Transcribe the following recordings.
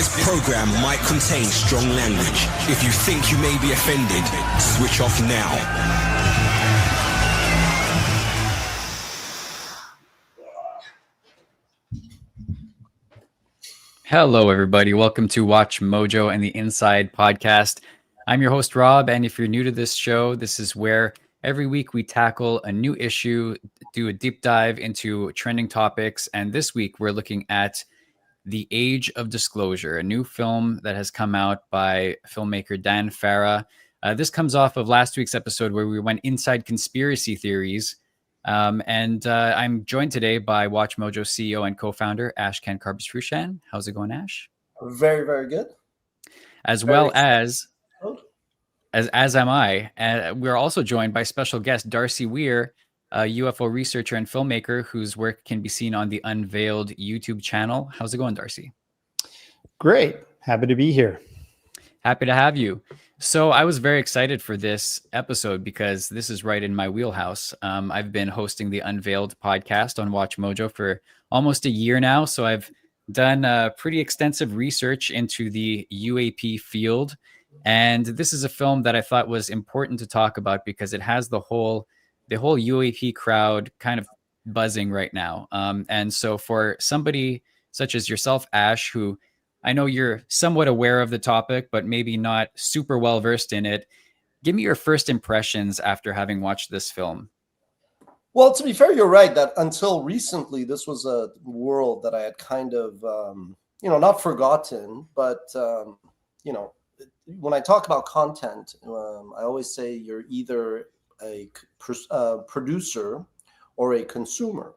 This program might contain strong language. If you think you may be offended, switch off now. Hello, everybody. Welcome to WatchMojo and the Inside Podcast. I'm your host, Rob, and if you're new to this show, this is where every week we tackle a new issue, do a deep dive into trending topics, and this week we're looking at The Age of Disclosure, a new film that has come out by filmmaker Dan Farah. This comes off of last week's episode where we went inside conspiracy theories. I'm joined today by WatchMojo CEO and co-founder Ashkan Karbis-Frushan. How's it going, Ash? Very, very good. As well as am I. We're also joined by special guest Darcy Weir, a UFO researcher and filmmaker whose work can be seen on the Unveiled YouTube channel. How's it going, Darcy? Great. Happy to be here. Happy to have you. So I was very excited for this episode because this is right in my wheelhouse. I've been hosting the Unveiled podcast on WatchMojo for almost a year now. So I've done pretty extensive research into the UAP field. And this is a film that I thought was important to talk about because it has the whole UAP crowd kind of buzzing right now. And so for somebody such as yourself, Ash, who I know you're somewhat aware of the topic, but maybe not super well versed in it, give me your first impressions after having watched this film. Well, to be fair, you're right that until recently, this was a world that I had kind of, not forgotten, but, when I talk about content, I always say you're either a producer or a consumer.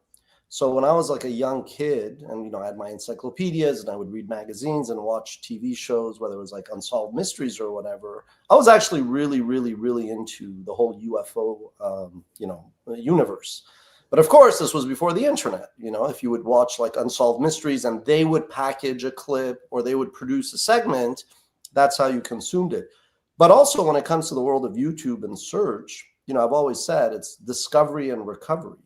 So when I was like a young kid and, I had my encyclopedias and I would read magazines and watch TV shows, whether it was like Unsolved Mysteries or whatever, I was actually really, really, really into the whole UFO, universe. But of course, this was before the internet. If you would watch like Unsolved Mysteries and they would package a clip or they would produce a segment, that's how you consumed it. But also when it comes to the world of YouTube and search, I've always said it's discovery and recovery.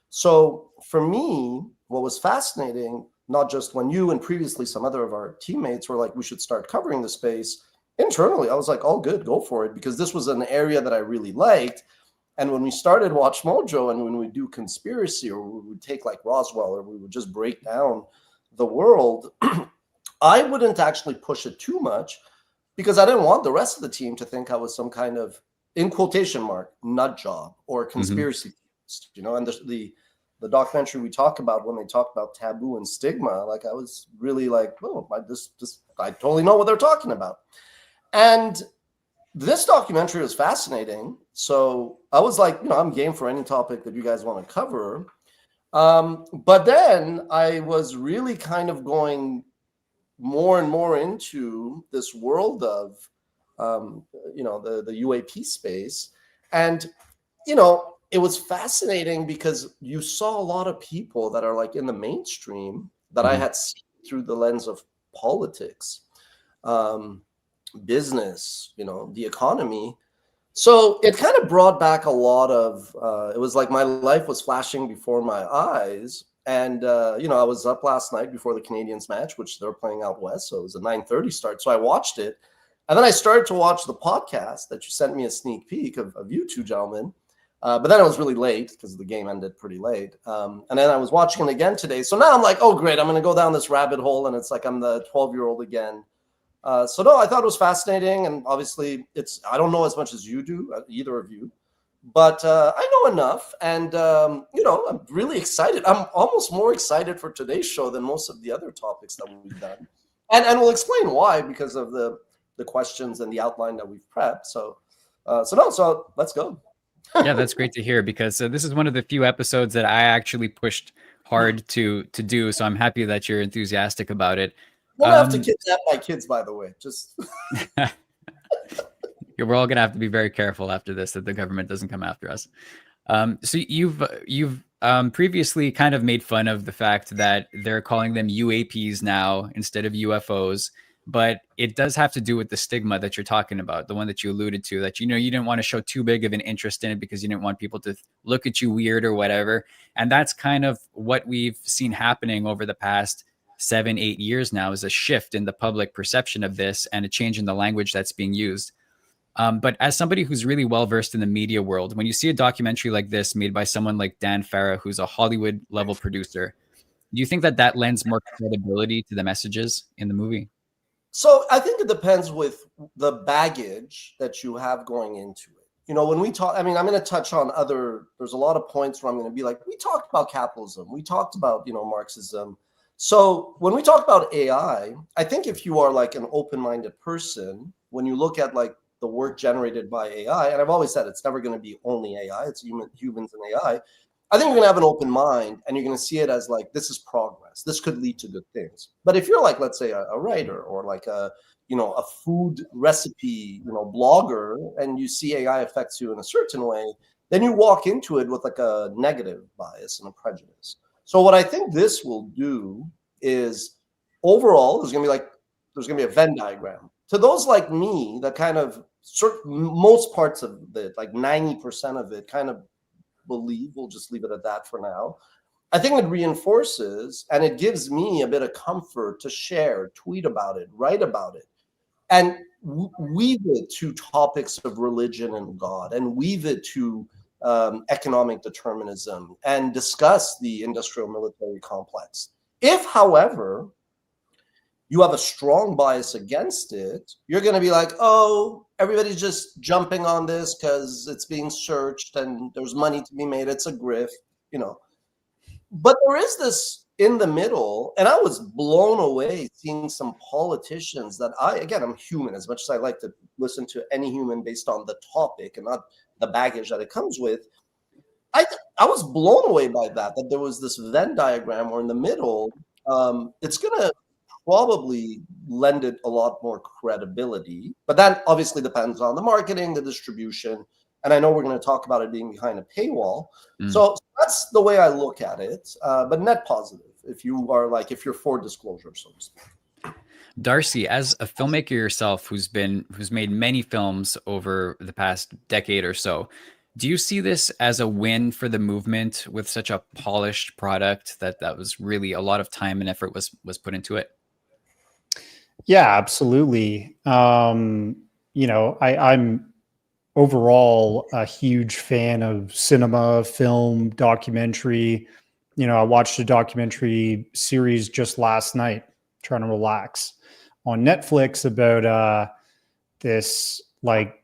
So for me, what was fascinating, not just when you and previously some other of our teammates were like, we should start covering the space, internally, I was like, oh, good, go for it, because this was an area that I really liked. And when we started WatchMojo and when we do conspiracy or we would take like Roswell or we would just break down the world, I wouldn't actually push it too much because I didn't want the rest of the team to think I was some kind of, in quotation mark, nut job or conspiracy theorist, and the documentary we talk about when they talk about taboo and stigma, like I was really like, oh, I totally know what they're talking about. And this documentary was fascinating. So I was like, I'm game for any topic that you guys want to cover. But then I was really kind of going more and more into this world of, the UAP space. And, it was fascinating because you saw a lot of people that are like in the mainstream that I had seen through the lens of politics, business, the economy. So it kind of brought back a lot of, it was like my life was flashing before my eyes. And, I was up last night before the Canadiens match, which they're playing out west. So it was a 9:30 start. So I watched it. And then I started to watch the podcast that you sent me a sneak peek of you two gentlemen. But then it was really late because the game ended pretty late. And then I was watching it again today. So now I'm like, oh, great. I'm going to go down this rabbit hole. And it's like I'm the 12-year-old again. So no, I thought it was fascinating. And obviously, I don't know as much as you do, either of you. But I know enough. And, I'm really excited. I'm almost more excited for today's show than most of the other topics that we've done. And we'll explain why, because of the questions and the outline that we've prepped. So let's go. Yeah, that's great to hear because this is one of the few episodes that I actually pushed hard to do. So I'm happy that you're enthusiastic about it. We'll have to kidnap my kids, by the way. Just we're all going to have to be very careful after this that the government doesn't come after us. So you've previously kind of made fun of the fact that they're calling them UAPs now instead of UFOs. But it does have to do with the stigma that you're talking about, the one that you alluded to, that, you didn't want to show too big of an interest in it because you didn't want people to look at you weird or whatever. And that's kind of what we've seen happening over the past 7, 8 years now is a shift in the public perception of this and a change in the language that's being used. But as somebody who's really well versed in the media world, when you see a documentary like this made by someone like Dan Farah, who's a Hollywood level producer, do you think that that lends more credibility to the messages in the movie? So I think it depends with the baggage that you have going into it. When we talk, I mean, I'm going to touch on there's a lot of points where I'm going to be like, we talked about capitalism. We talked about, Marxism. So when we talk about AI, I think if you are like an open-minded person, when you look at like the work generated by AI, and I've always said it's never going to be only AI, it's humans and AI. I think you're going to have an open mind and you're going to see it as like, this is progress. This could lead to good things. But if you're like, let's say a writer or like a food recipe, blogger, and you see AI affects you in a certain way, then you walk into it with like a negative bias and a prejudice. So what I think this will do is overall, there's going to be a Venn diagram. To those like me that kind of most parts of it, like 90% of it kind of believe, we'll just leave it at that for now. I think it reinforces and it gives me a bit of comfort to share, tweet about it, write about it, and weave it to topics of religion and God, and weave it to economic determinism, and discuss the industrial military complex. If, however, you have a strong bias against it, you're going to be like, oh, everybody's just jumping on this because it's being searched and there's money to be made. It's a grift, But there is this in the middle, and I was blown away seeing some politicians that I'm human, as much as I like to listen to any human based on the topic and not the baggage that it comes with. I was blown away by that there was this Venn diagram where in the middle, it's going to probably lend it a lot more credibility, but that obviously depends on the marketing, the distribution, and I know we're going to talk about it being behind a paywall. So that's the way I look at it, but net positive if you're for disclosure, so to speak. Darcy, as a filmmaker yourself who's made many films over the past decade or so, do you see this as a win for the movement with such a polished product that was really a lot of time and effort was put into it? Yeah, absolutely. I'm overall a huge fan of cinema, film, documentary. I watched a documentary series just last night, trying to relax, on Netflix about this like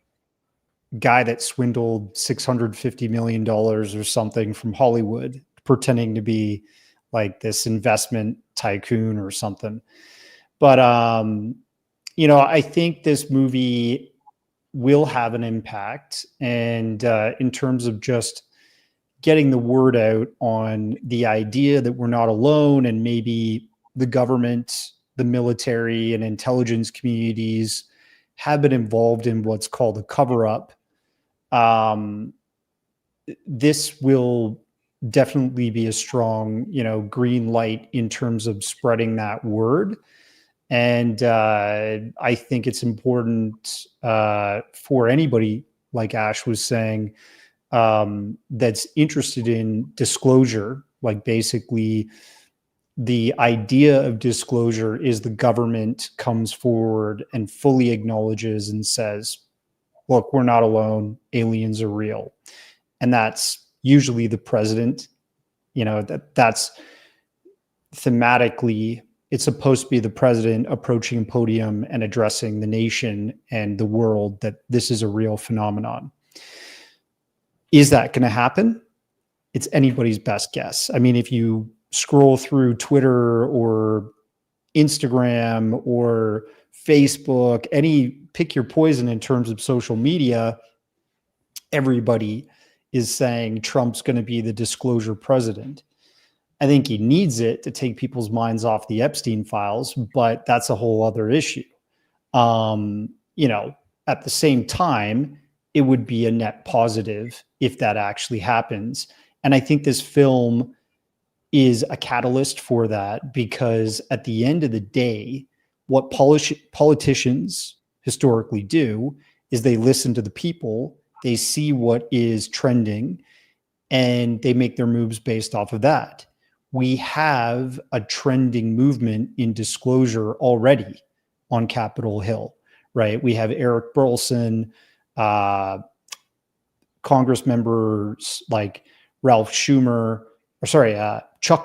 guy that swindled $650 million or something from Hollywood, pretending to be like this investment tycoon or something. But, I think this movie will have an impact. And in terms of just getting the word out on the idea that we're not alone, and maybe the government, the military, and intelligence communities have been involved in what's called a cover-up, this will definitely be a strong, green light in terms of spreading that word. And I think it's important for anybody, like Ash was saying, that's interested in disclosure. Like basically the idea of disclosure is the government comes forward and fully acknowledges and says, look, we're not alone. Aliens are real. And that's usually the president, that's thematically, it's supposed to be the president approaching a podium and addressing the nation and the world that this is a real phenomenon. Is that going to happen? It's anybody's best guess. I mean, if you scroll through Twitter or Instagram or Facebook, pick your poison in terms of social media, everybody is saying Trump's going to be the disclosure president. I think he needs it to take people's minds off the Epstein files, but that's a whole other issue. At the same time, it would be a net positive if that actually happens. And I think this film is a catalyst for that, because at the end of the day, what politicians historically do is they listen to the people, they see what is trending, and they make their moves based off of that. we have a trending movement in disclosure already on Capitol Hill, right? We have Eric Burleson, Congress members like Chuck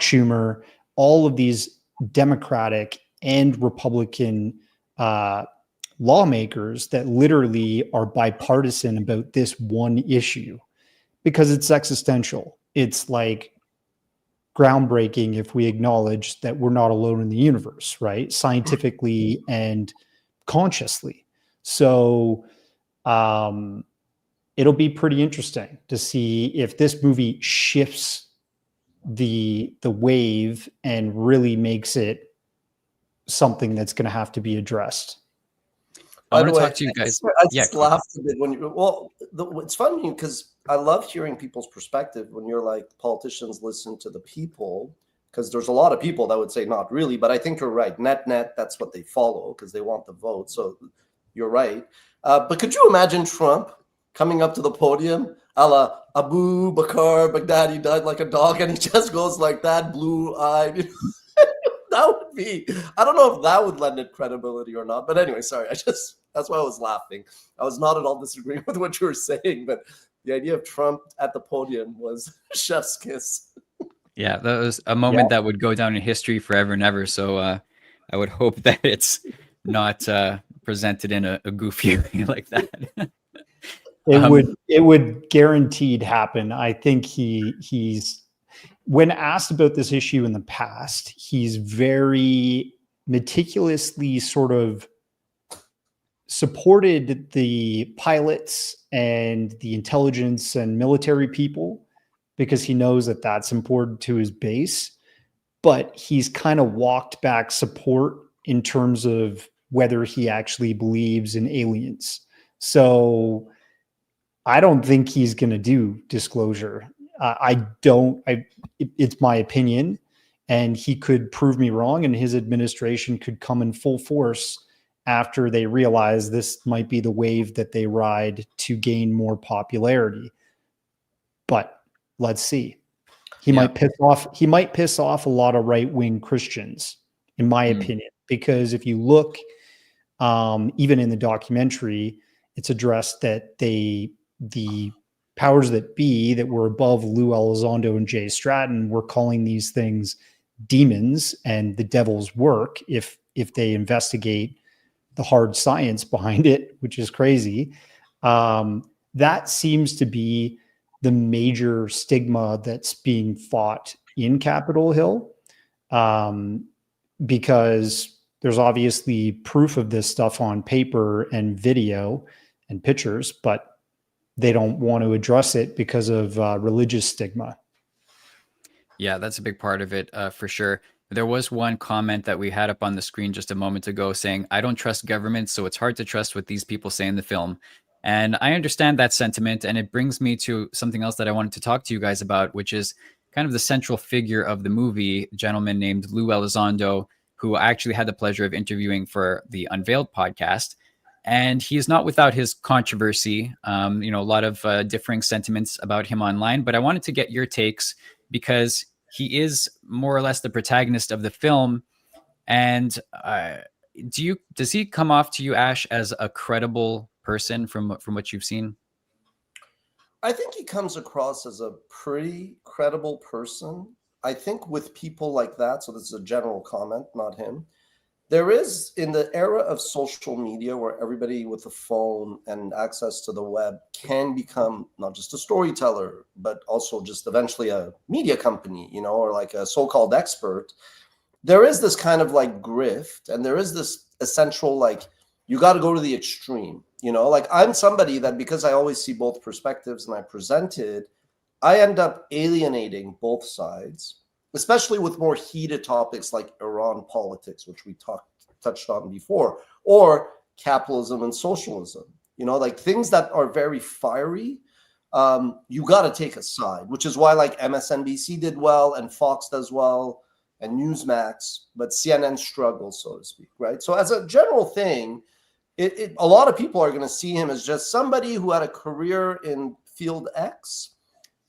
Schumer, all of these Democratic and Republican lawmakers that literally are bipartisan about this one issue because it's existential. It's like groundbreaking if we acknowledge that we're not alone in the universe, right? Scientifically and consciously. So it'll be pretty interesting to see if this movie shifts the wave and really makes it something that's going to have to be addressed. I want to talk to you guys. I just laughed a bit when it's funny because I love hearing people's perspective when you're like, politicians listen to the people, because there's a lot of people that would say not really, but I think you're right. Net, that's what they follow because they want the vote. So you're right. But could you imagine Trump coming up to the podium, a la Abu Bakr Baghdadi died like a dog, and he just goes like that, blue-eyed. That would be, I don't know if that would lend it credibility or not. But anyway, sorry, that's why I was laughing. I was not at all disagreeing with what you were saying, but the idea of Trump at the podium was chef's kiss. Yeah, that was a moment that would go down in history forever and ever. So I would hope that it's not presented in a goofy way like that. It would guaranteed happen. I think he's when asked about this issue in the past, he's very meticulously sort of supported the pilots and the intelligence and military people because he knows that that's important to his base. But he's kind of walked back support in terms of whether he actually believes in aliens. So I don't think he's going to do disclosure. It's my opinion, and he could prove me wrong, and his administration could come in full force after they realize this might be the wave that they ride to gain more popularity. But let's see. He might piss off a lot of right-wing Christians, in my opinion, because if you look, even in the documentary, it's addressed that the powers that be that were above Lou Elizondo and Jay Stratton were calling these things demons and the devil's work if they investigate the hard science behind it, which is crazy. That seems to be the major stigma that's being fought in Capitol Hill, because there's obviously proof of this stuff on paper and video and pictures, but they don't want to address it because of religious stigma. Yeah, that's a big part of it, for sure. There was one comment that we had up on the screen just a moment ago saying, I don't trust government, so it's hard to trust what these people say in the film. And I understand that sentiment, and it brings me to something else that I wanted to talk to you guys about, which is kind of the central figure of the movie, a gentleman named Lou Elizondo, who I actually had the pleasure of interviewing for the Unveiled podcast. And he is not without his controversy, a lot of differing sentiments about him online. But I wanted to get your takes because he is more or less the protagonist of the film. And does he come off to you, Ash, as a credible person from what you've seen? I think he comes across as a pretty credible person. I think with people like that, so this is a general comment, not him, there is, in the era of social media where everybody with a phone and access to the web can become not just a storyteller, but also just eventually a media company, or like a so-called expert, there is this kind of like grift, and there is this essential, like, you got to go to the extreme, like I'm somebody that, because I always see both perspectives and I present it, I end up alienating both sides, especially with more heated topics like Iran politics, which we touched on before, or capitalism and socialism, like things that are very fiery. You got to take a side, which is why like MSNBC did well and Fox does well and Newsmax, but CNN struggles, so to speak, right? So as a general thing, a lot of people are going to see him as just somebody who had a career in field X,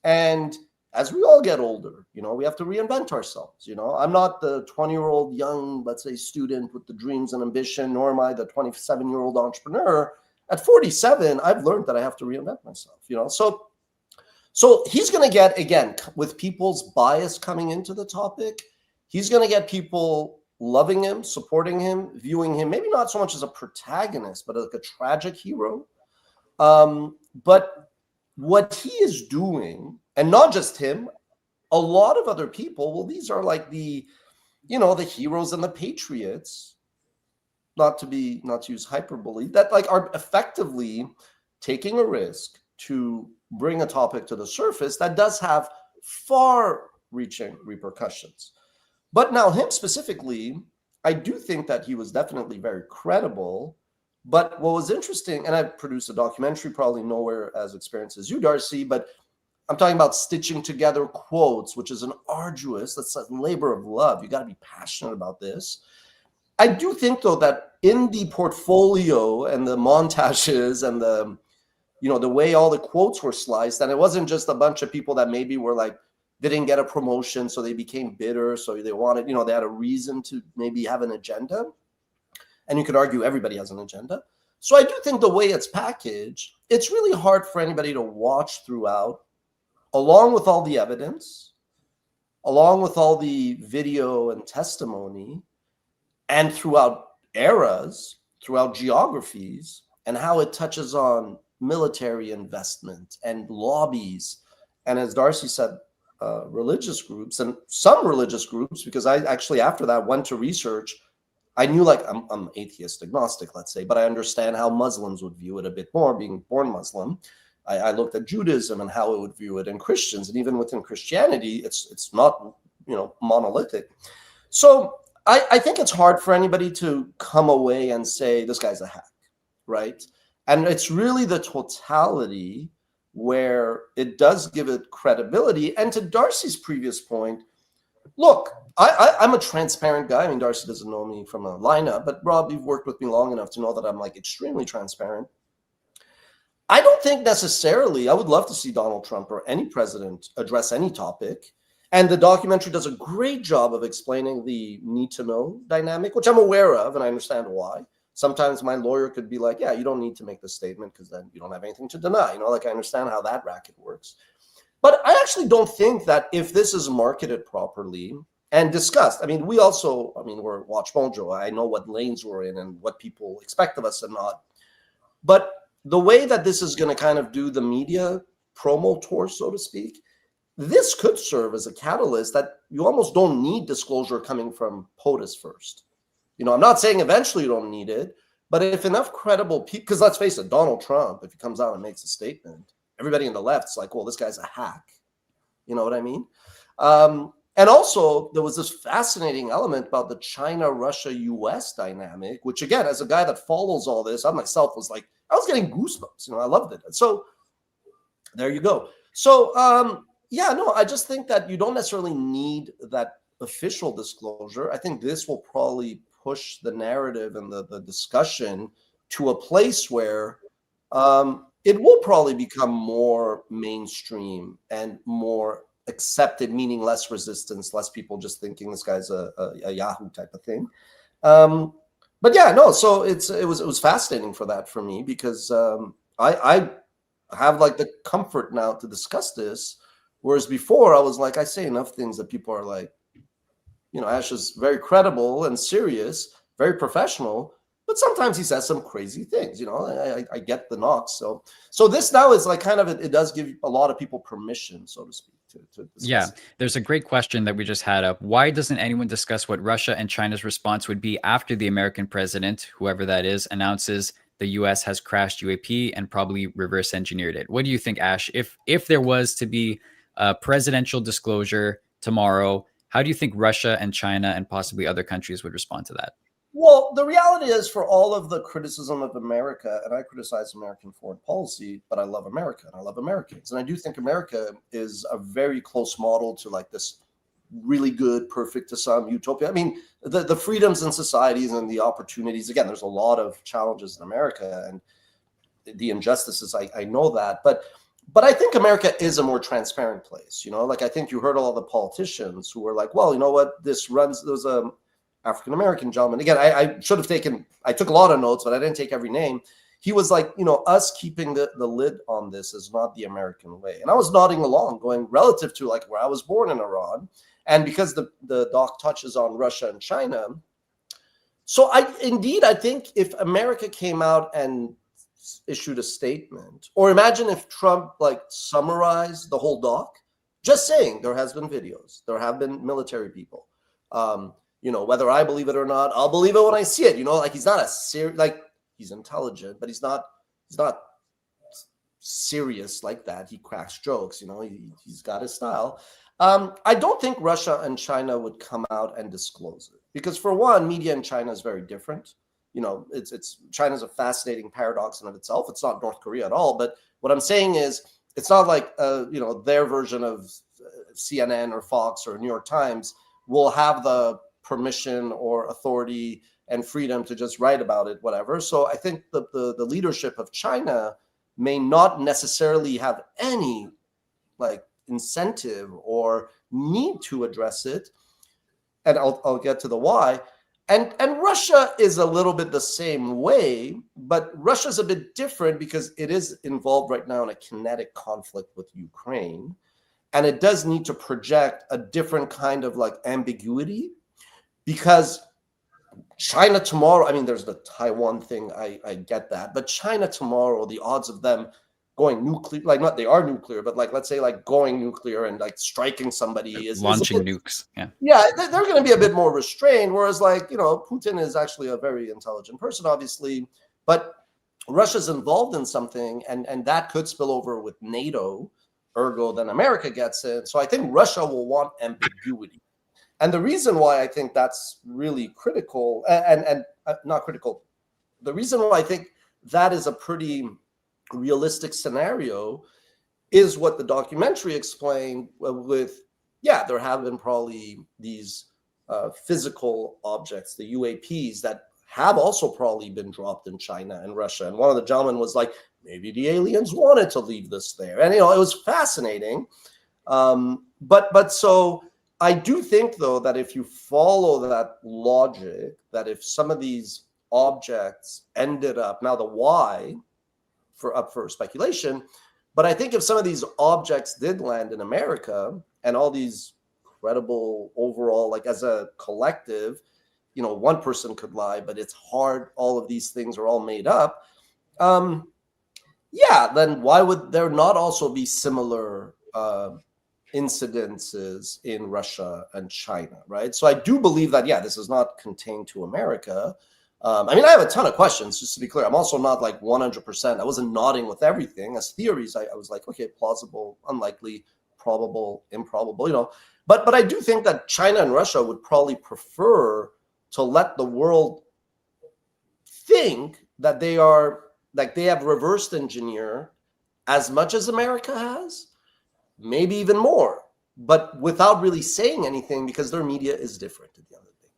and as we all get older, we have to reinvent ourselves. I'm not the 20-year-old young, let's say, student with the dreams and ambition, nor am I the 27-year-old entrepreneur. At 47, I've learned that I have to reinvent myself. So he's going to get, again, with people's bias coming into the topic, he's going to get people loving him, supporting him, viewing him, maybe not so much as a protagonist, but like a tragic hero. But what he is doing, and not just him, a lot of other people, well, these are like the heroes and the patriots, not to use hyperbole, that like are effectively taking a risk to bring a topic to the surface that does have far-reaching repercussions. But now him specifically, I do think that he was definitely very credible. But what was interesting, and I produced a documentary, probably nowhere as experienced as you, Darcy, but I'm talking about stitching together quotes, which is that's a labor of love. You got to be passionate about this. I do think, though, that in the portfolio and the montages and the way all the quotes were sliced, and it wasn't just a bunch of people that maybe were like, didn't get a promotion, so they became bitter, so they wanted, they had a reason to maybe have an agenda. And you could argue everybody has an agenda. So I do think the way it's packaged, it's really hard for anybody to watch throughout, along with all the evidence, along with all the video and testimony, and throughout eras, throughout geographies, and how it touches on military investment and lobbies. And as Darcy said, religious groups, and some religious groups, because I actually after that went to research. I knew, like, I'm atheist agnostic, let's say, but I understand how Muslims would view it a bit more, being born Muslim. I looked at Judaism and how it would view it, and Christians, and even within Christianity, it's not monolithic. So I think it's hard for anybody to come away and say this guy's a hack, right? And it's really the totality where it does give it credibility. And to Darcy's previous point, look, I'm a transparent guy. I mean, Darcy doesn't know me from a lineup, but Rob, you've worked with me long enough to know that I'm like extremely transparent. I don't think necessarily, I would love to see Donald Trump or any president address any topic. And the documentary does a great job of explaining the need to know dynamic, which I'm aware of, and I understand why. Sometimes my lawyer could be like, yeah, you don't need to make the statement because then you don't have anything to deny. Like, I understand how that racket works. But I actually don't think that if this is marketed properly and discussed, we're WatchMojo. I know what lanes we're in and what people expect of us and not. But the way that this is going to kind of do the media promo tour, so to speak, this could serve as a catalyst that you almost don't need disclosure coming from POTUS first. I'm not saying eventually you don't need it, but if enough credible people, because let's face it, Donald Trump, if he comes out and makes a statement, everybody in the left's like, well, this guy's a hack. You know what I mean? And also, there was this fascinating element about the China-Russia-US dynamic, which, again, as a guy that follows all this, I myself was like, I was getting goosebumps. I loved it. And so there you go. So, I just think that you don't necessarily need that official disclosure. I think this will probably push the narrative and the discussion to a place where it will probably become more mainstream and more accepted, meaning less resistance, less people just thinking this guy's a Yahoo type of thing. So it was fascinating for me because I have like the comfort now to discuss this, whereas before I was like, I say enough things that people are like, Ash is very credible and serious, very professional, but sometimes he says some crazy things. I get the knocks. So this now is like kind of it does give a lot of people permission, so to speak, to discuss. Yeah, there's a great question that we just had up. Why doesn't anyone discuss what Russia and China's response would be after the American president, whoever that is, announces the U.S. has crashed UAP and probably reverse engineered it? What do you think, Ash? If there was to be a presidential disclosure tomorrow, how do you think Russia and China and possibly other countries would respond to that? Well, the reality is, for all of the criticism of America, and I criticize American foreign policy, but I love America and I love Americans. And I do think America is a very close model to like this really good, perfect to some utopia. The freedoms in societies and the opportunities, again, there's a lot of challenges in America and the injustices. I know that. But But I think America is a more transparent place, like I think you heard all the politicians who were like, well, you know what, there's a African-American gentleman. Again, I should have I took a lot of notes, but I didn't take every name. He was like, us keeping the lid on this is not the American way. And I was nodding along, going relative to like where I was born in Iran. And because the doc touches on Russia and China. So I think if America came out and issued a statement, or imagine if Trump like summarized the whole doc, just saying there has been videos, there have been military people, whether I believe it or not, I'll believe it when I see it. Like he's not he's intelligent, but he's not serious like that. He cracks jokes, he's got his style. I don't think Russia and China would come out and disclose it because, for one, media in China is very different. It's China's a fascinating paradox in of itself. It's not North Korea at all. But what I'm saying is, it's not like their version of CNN or Fox or New York Times will have the permission or authority and freedom to just write about it, whatever. So I think the leadership of China may not necessarily have any like incentive or need to address it. And I'll get to the why. And Russia is a little bit the same way, but Russia's a bit different because it is involved right now in a kinetic conflict with Ukraine. And it does need to project a different kind of like ambiguity, because China tomorrow, I mean, there's the Taiwan thing, I get that, but China tomorrow, the odds of them going nuclear, like not they are nuclear, but like let's say like going nuclear and like striking somebody is launching nukes. They're going to be a bit more restrained. Whereas like Putin is actually a very intelligent person, obviously, but Russia's involved in something, and that could spill over with NATO. Ergo, then America gets it. So I think Russia will want ambiguity, and the reason why I think that's really critical, and not critical, the reason why I think that is a pretty realistic scenario is what the documentary explained with, there have been probably these physical objects, the UAPs, that have also probably been dropped in China and Russia. And one of the gentlemen was like, maybe the aliens wanted to leave this there. And, it was fascinating. But so I do think, though, that if you follow that logic, that if some of these objects ended up, now the why, up for speculation, but I think if some of these objects did land in America and all these credible overall, like as a collective, one person could lie, but it's hard. All of these things are all made up. Then why would there not also be similar incidences in Russia and China, right? So I do believe that, this is not contained to America. I have a ton of questions, just to be clear. I'm also not like 100%. I wasn't nodding with everything. As theories, I was like, okay, plausible, unlikely, probable, improbable, But I do think that China and Russia would probably prefer to let the world think that they have reversed engineer as much as America has, maybe even more, but without really saying anything because their media is different at the end of the day.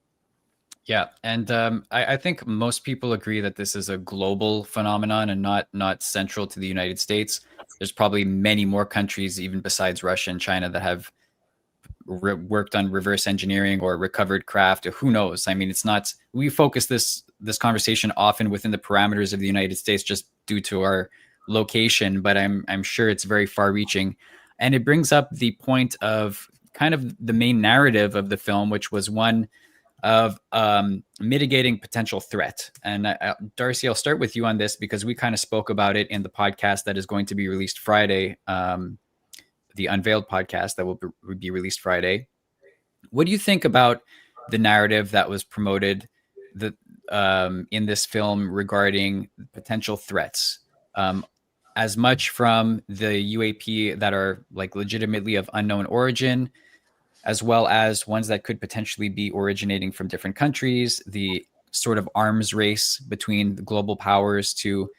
Yeah, and I think most people agree that this is a global phenomenon and not central to the United States. There's probably many more countries, even besides Russia and China, that have worked on reverse engineering or recovered craft. Or who knows? It's not. We focus this conversation often within the parameters of the United States just due to our location, but I'm sure it's very far-reaching, and it brings up the point of kind of the main narrative of the film, which was one of mitigating potential threat. And Darcy, I'll start with you on this because we kind of spoke about it in the podcast that is going to be released Friday, the Unveiled podcast that will be released Friday. What do you think about the narrative that was promoted in this film regarding potential threats? As much from the UAP that are like legitimately of unknown origin, as well as ones that could potentially be originating from different countries, the sort of arms race between the global powers to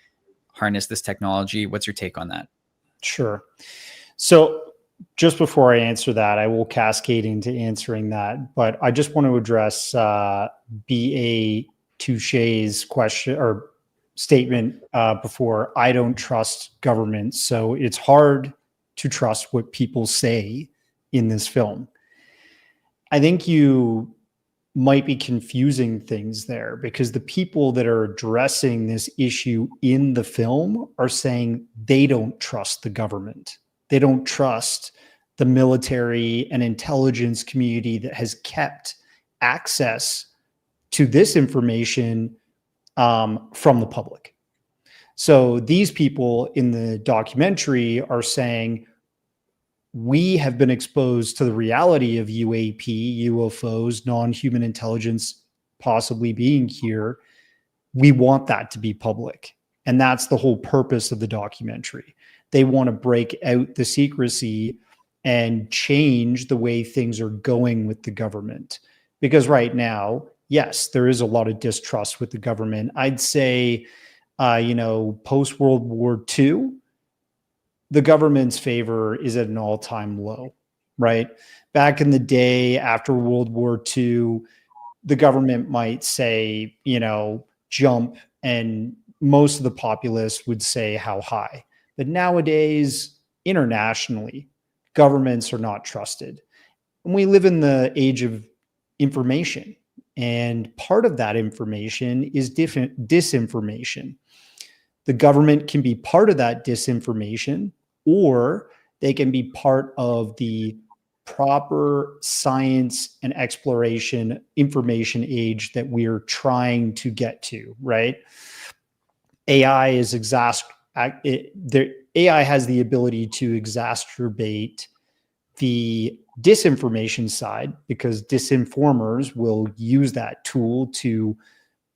harness this technology. What's your take on that? Sure. So just before I answer that, I will cascade into answering that, but I just want to address B.A. Touche's question or statement before, I don't trust government. So it's hard to trust what people say in this film. I think you might be confusing things there, because the people that are addressing this issue in the film are saying they don't trust the government. They don't trust the military and intelligence community that has kept access to this information from the public. So these people in the documentary are saying, we have been exposed to the reality of UAP, UFOs, non-human intelligence possibly being here. We want that to be public. And that's the whole purpose of the documentary. They want to break out the secrecy and change the way things are going with the government. Because right now, yes, there is a lot of distrust with the government. I'd say, post-World War II, the government's favor is at an all-time low, right? Back in the day after World War II, the government might say, jump, and most of the populace would say how high. But nowadays, internationally, governments are not trusted. And we live in the age of information. And part of that information is disinformation. The government can be part of that disinformation, or they can be part of the proper science and exploration information age that we're trying to get to, right? AI has the ability to exacerbate the disinformation side, because disinformers will use that tool to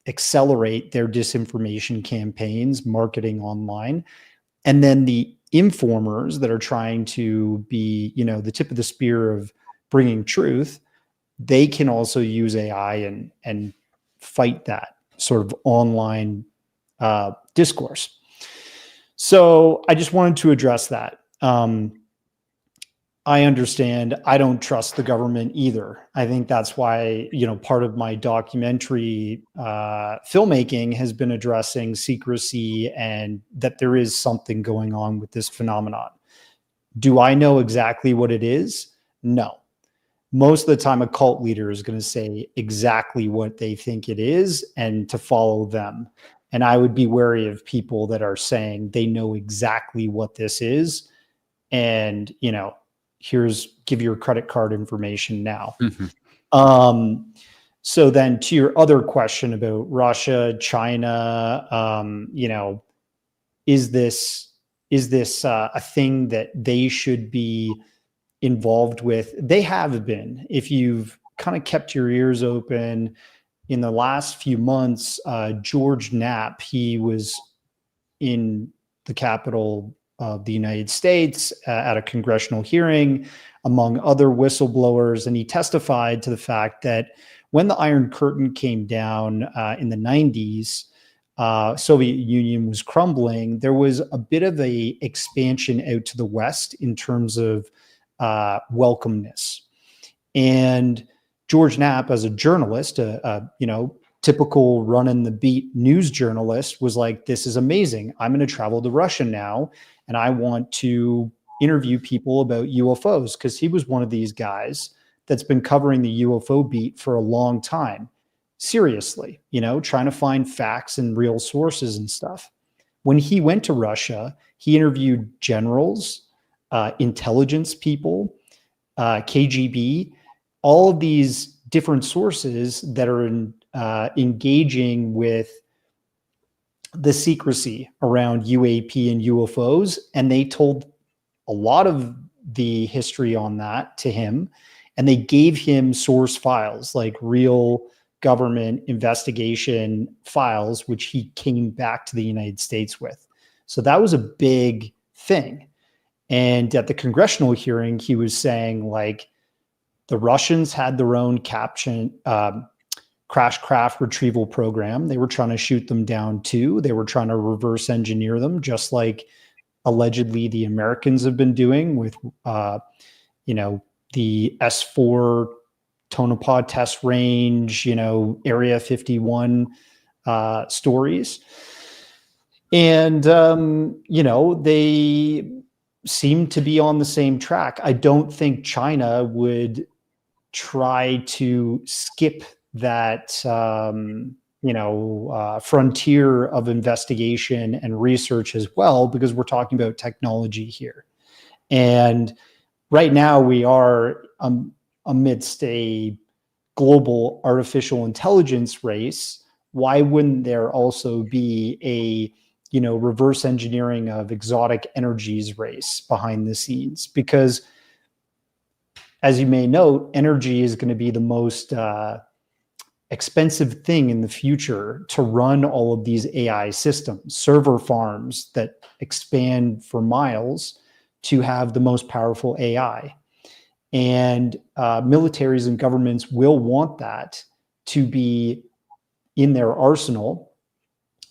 accelerate their disinformation campaigns, marketing online. And then the informers that are trying to be, the tip of the spear of bringing truth, they can also use AI and fight that sort of online discourse. So I just wanted to address that. I understand. I don't trust the government either. I think that's why, part of my documentary filmmaking has been addressing secrecy and that there is something going on with this phenomenon. Do I know exactly what it is? No. Most of the time, a cult leader is going to say exactly what they think it is and to follow them. And I would be wary of people that are saying they know exactly what this is. And, give your credit card information now. Mm-hmm. So then to your other question about Russia, China, is this a thing that they should be involved with? They have been. If you've kind of kept your ears open in the last few months, George Knapp, he was in the Capitol of the United States at a congressional hearing, among other whistleblowers, and he testified to the fact that when the Iron Curtain came down in the 90s, Soviet Union was crumbling. There was a bit of a expansion out to the West in terms of welcomeness. And George Knapp, as a journalist, typical running the beat news journalist, was like, this is amazing. I'm going to travel to Russia now, and I want to interview people about UFOs, because he was one of these guys that's been covering the UFO beat for a long time. Seriously, trying to find facts and real sources and stuff. When he went to Russia, he interviewed generals, intelligence people, KGB, all of these different sources that are engaging with the secrecy around UAP and UFOs. And they told a lot of the history on that to him. And they gave him source files, like real government investigation files, which he came back to the United States with. So that was a big thing. And at the congressional hearing, he was saying, like, the Russians had their own crash craft retrieval program. They were trying to shoot them down too. They were trying to reverse engineer them, just like allegedly the Americans have been doing with, the S4 Tonopah test range, Area 51 stories. And, they seem to be on the same track. I don't think China would try to skip that, frontier of investigation and research as well, because we're talking about technology here. And right now we are amidst a global artificial intelligence race. Why wouldn't there also be a reverse engineering of exotic energies race behind the scenes? Because as you may note, energy is going to be the most expensive thing in the future to run all of these AI systems, server farms that expand for miles to have the most powerful AI. And militaries and governments will want that to be in their arsenal.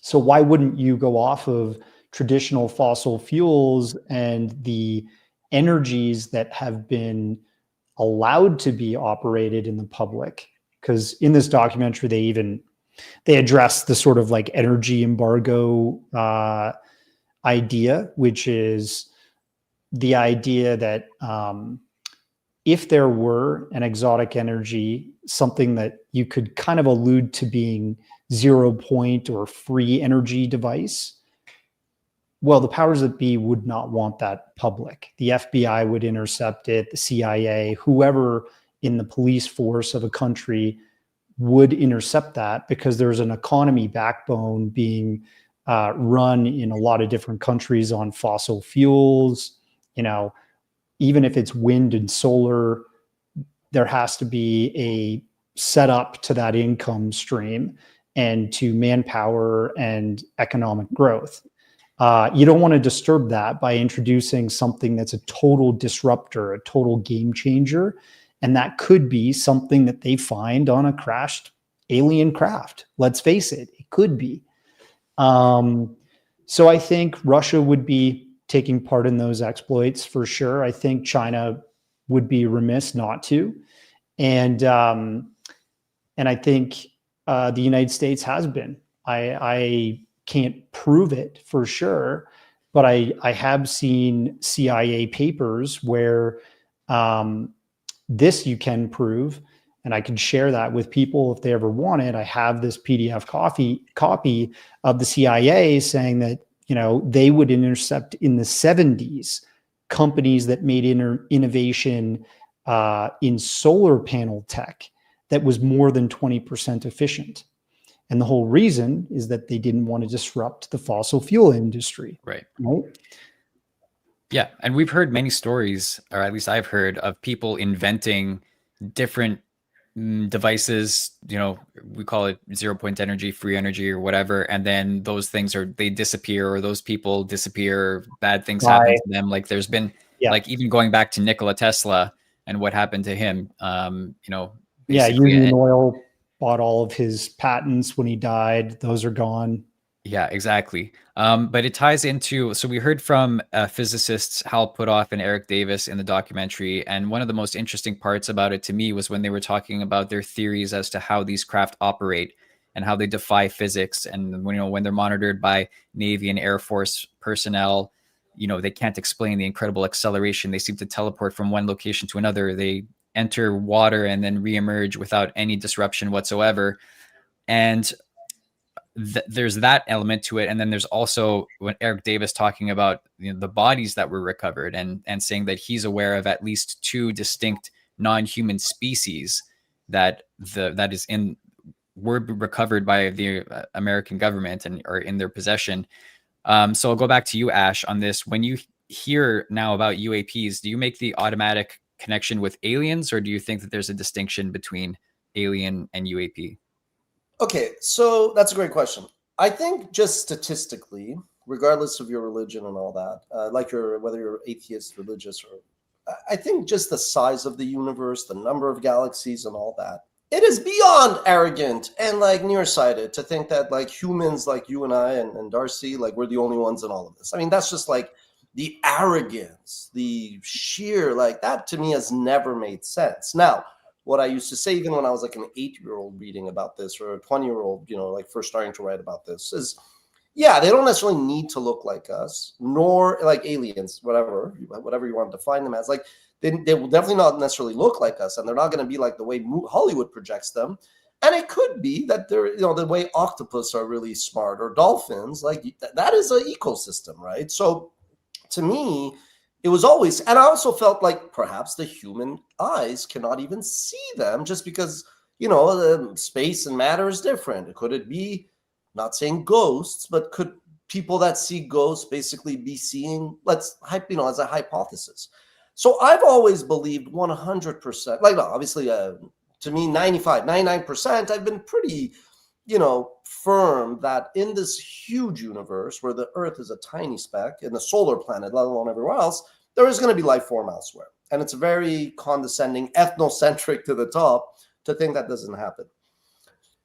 So why wouldn't you go off of traditional fossil fuels and the energies that have been allowed to be operated in the public? Because in this documentary, they address the sort of like energy embargo idea, which is the idea that if there were an exotic energy, something that you could kind of allude to being 0 point or free energy device, well, the powers that be would not want that public. The FBI would intercept it, the CIA, whoever in the police force of a country would intercept that, because there's an economy backbone being run in a lot of different countries on fossil fuels. Even if it's wind and solar, there has to be a setup to that income stream and to manpower and economic growth. You don't want to disturb that by introducing something that's a total disruptor, a total game changer. And that could be something that they find on a crashed alien craft. Let's face it, it could be. So I think Russia would be taking part in those exploits for sure. I think China would be remiss not to. And I think the United States has been. I can't prove it for sure, but I have seen CIA papers where this you can prove, and I can share that with people if they ever want it. I have this PDF copy of the CIA saying that they would intercept in the 70s companies that made innovation in solar panel tech that was more than 20% efficient. And the whole reason is that they didn't want to disrupt the fossil fuel industry. Right. Yeah. And we've heard many stories, or at least I've heard, of people inventing different devices, we call it 0 point energy, free energy, or whatever. And then those things they disappear, or those people disappear, bad things happen to them. Like there's been like even going back to Nikola Tesla and what happened to him, Union Oil bought all of his patents when he died. Those are gone. Yeah, exactly. But it ties into, so we heard from physicists Hal Puthoff and Eric Davis in the documentary, and one of the most interesting parts about it to me was when they were talking about their theories as to how these craft operate and how they defy physics. And when they're monitored by Navy and Air Force personnel, they can't explain the incredible acceleration. They seem to teleport from one location to another. They enter water and then reemerge without any disruption whatsoever. And there's that element to it. And then there's also when Eric Davis talking about the bodies that were recovered and saying that he's aware of at least 2 distinct non-human species that were recovered by the American government and are in their possession. So I'll go back to you, Ash, on this. When you hear now about UAPs, do you make the automatic connection with aliens, or do you think that there's a distinction between alien and UAP? Okay, so that's a great question. I think just statistically, regardless of your religion and all that, whether you're atheist, religious, or I think just the size of the universe, the number of galaxies and all that, it is beyond arrogant and nearsighted to think that humans like you and I and Darcy, we're the only ones in all of this. I mean, that's just the arrogance, the sheer, that to me has never made sense. Now, what I used to say, even when I was an 8-year-old reading about this, or a 20-year-old, first starting to write about this, is, yeah, they don't necessarily need to look like us, nor like aliens, whatever you want to define them as. Like they will definitely not necessarily look like us, and they're not going to be like the way Hollywood projects them. And it could be that they're, the way octopus are really smart, or dolphins, like that is an ecosystem, right? So to me, it was always, and I also felt like perhaps the human eyes cannot even see them, just because, the space and matter is different. Could it be, not saying ghosts, but could people that see ghosts basically be seeing, as a hypothesis? So I've always believed 100%, like, no, obviously, to me, 99%, I've been pretty, firm that in this huge universe where the Earth is a tiny speck in the solar planet, let alone everywhere else, there is going to be life form elsewhere. And it's very condescending, ethnocentric to the top to think that doesn't happen.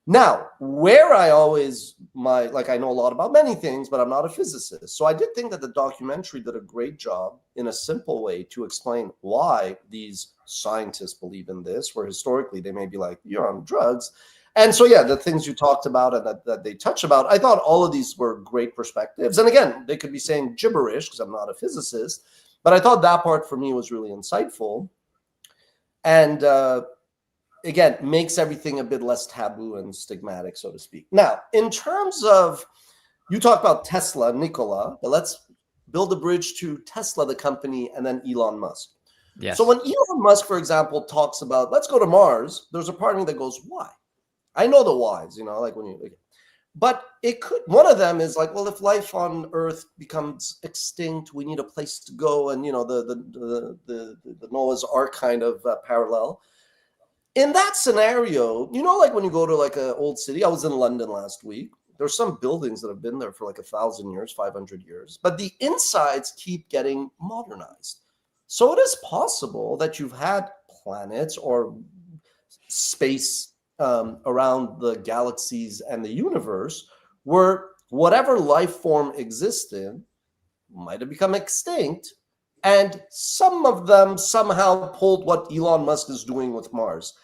Now, where I always, I know a lot about many things, but I'm not a physicist. So I did think that the documentary did a great job in a simple way to explain why these scientists believe in this, where historically they may be like, you're on drugs. And so, yeah, the things you talked about and that they touch about, I thought all of these were great perspectives. And again, they could be saying gibberish because I'm not a physicist, but I thought that part for me was really insightful. And again, makes everything a bit less taboo and stigmatic, so to speak. Now, in terms of, you talked about Tesla, Nicola, but let's build a bridge to Tesla, the company, and then Elon Musk. Yes. So when Elon Musk, for example, talks about, let's go to Mars, there's a part of me that goes, why? I know the whys, but it could, one of them is like, well, if life on Earth becomes extinct, we need a place to go. And, the Noah's Ark kind of parallel. In that scenario, like when you go to like an old city, I was in London last week. There's some buildings that have been there for like 1,000 years, 500 years, but the insides keep getting modernized. So it is possible that you've had planets or space around the galaxies and the universe where whatever life form existed might have become extinct, and some of them somehow pulled what Elon Musk is doing with Mars.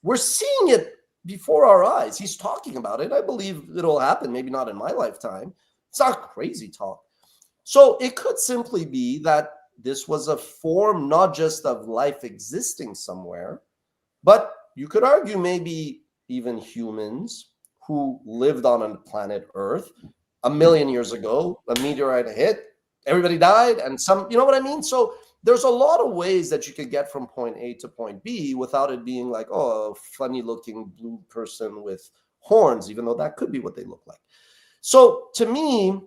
We're seeing it before our eyes. He's talking about it. I believe it'll happen, maybe not in my lifetime. It's not crazy talk. So it could simply be that this was a form not just of life existing somewhere, but you could argue maybe even humans who lived on a planet Earth 1 million years ago, a meteorite hit, everybody died, and some, you know what I mean? So there's a lot of ways that you could get from point A to point B without it being like, oh, a funny looking blue person with horns, even though that could be what they look like. So to me,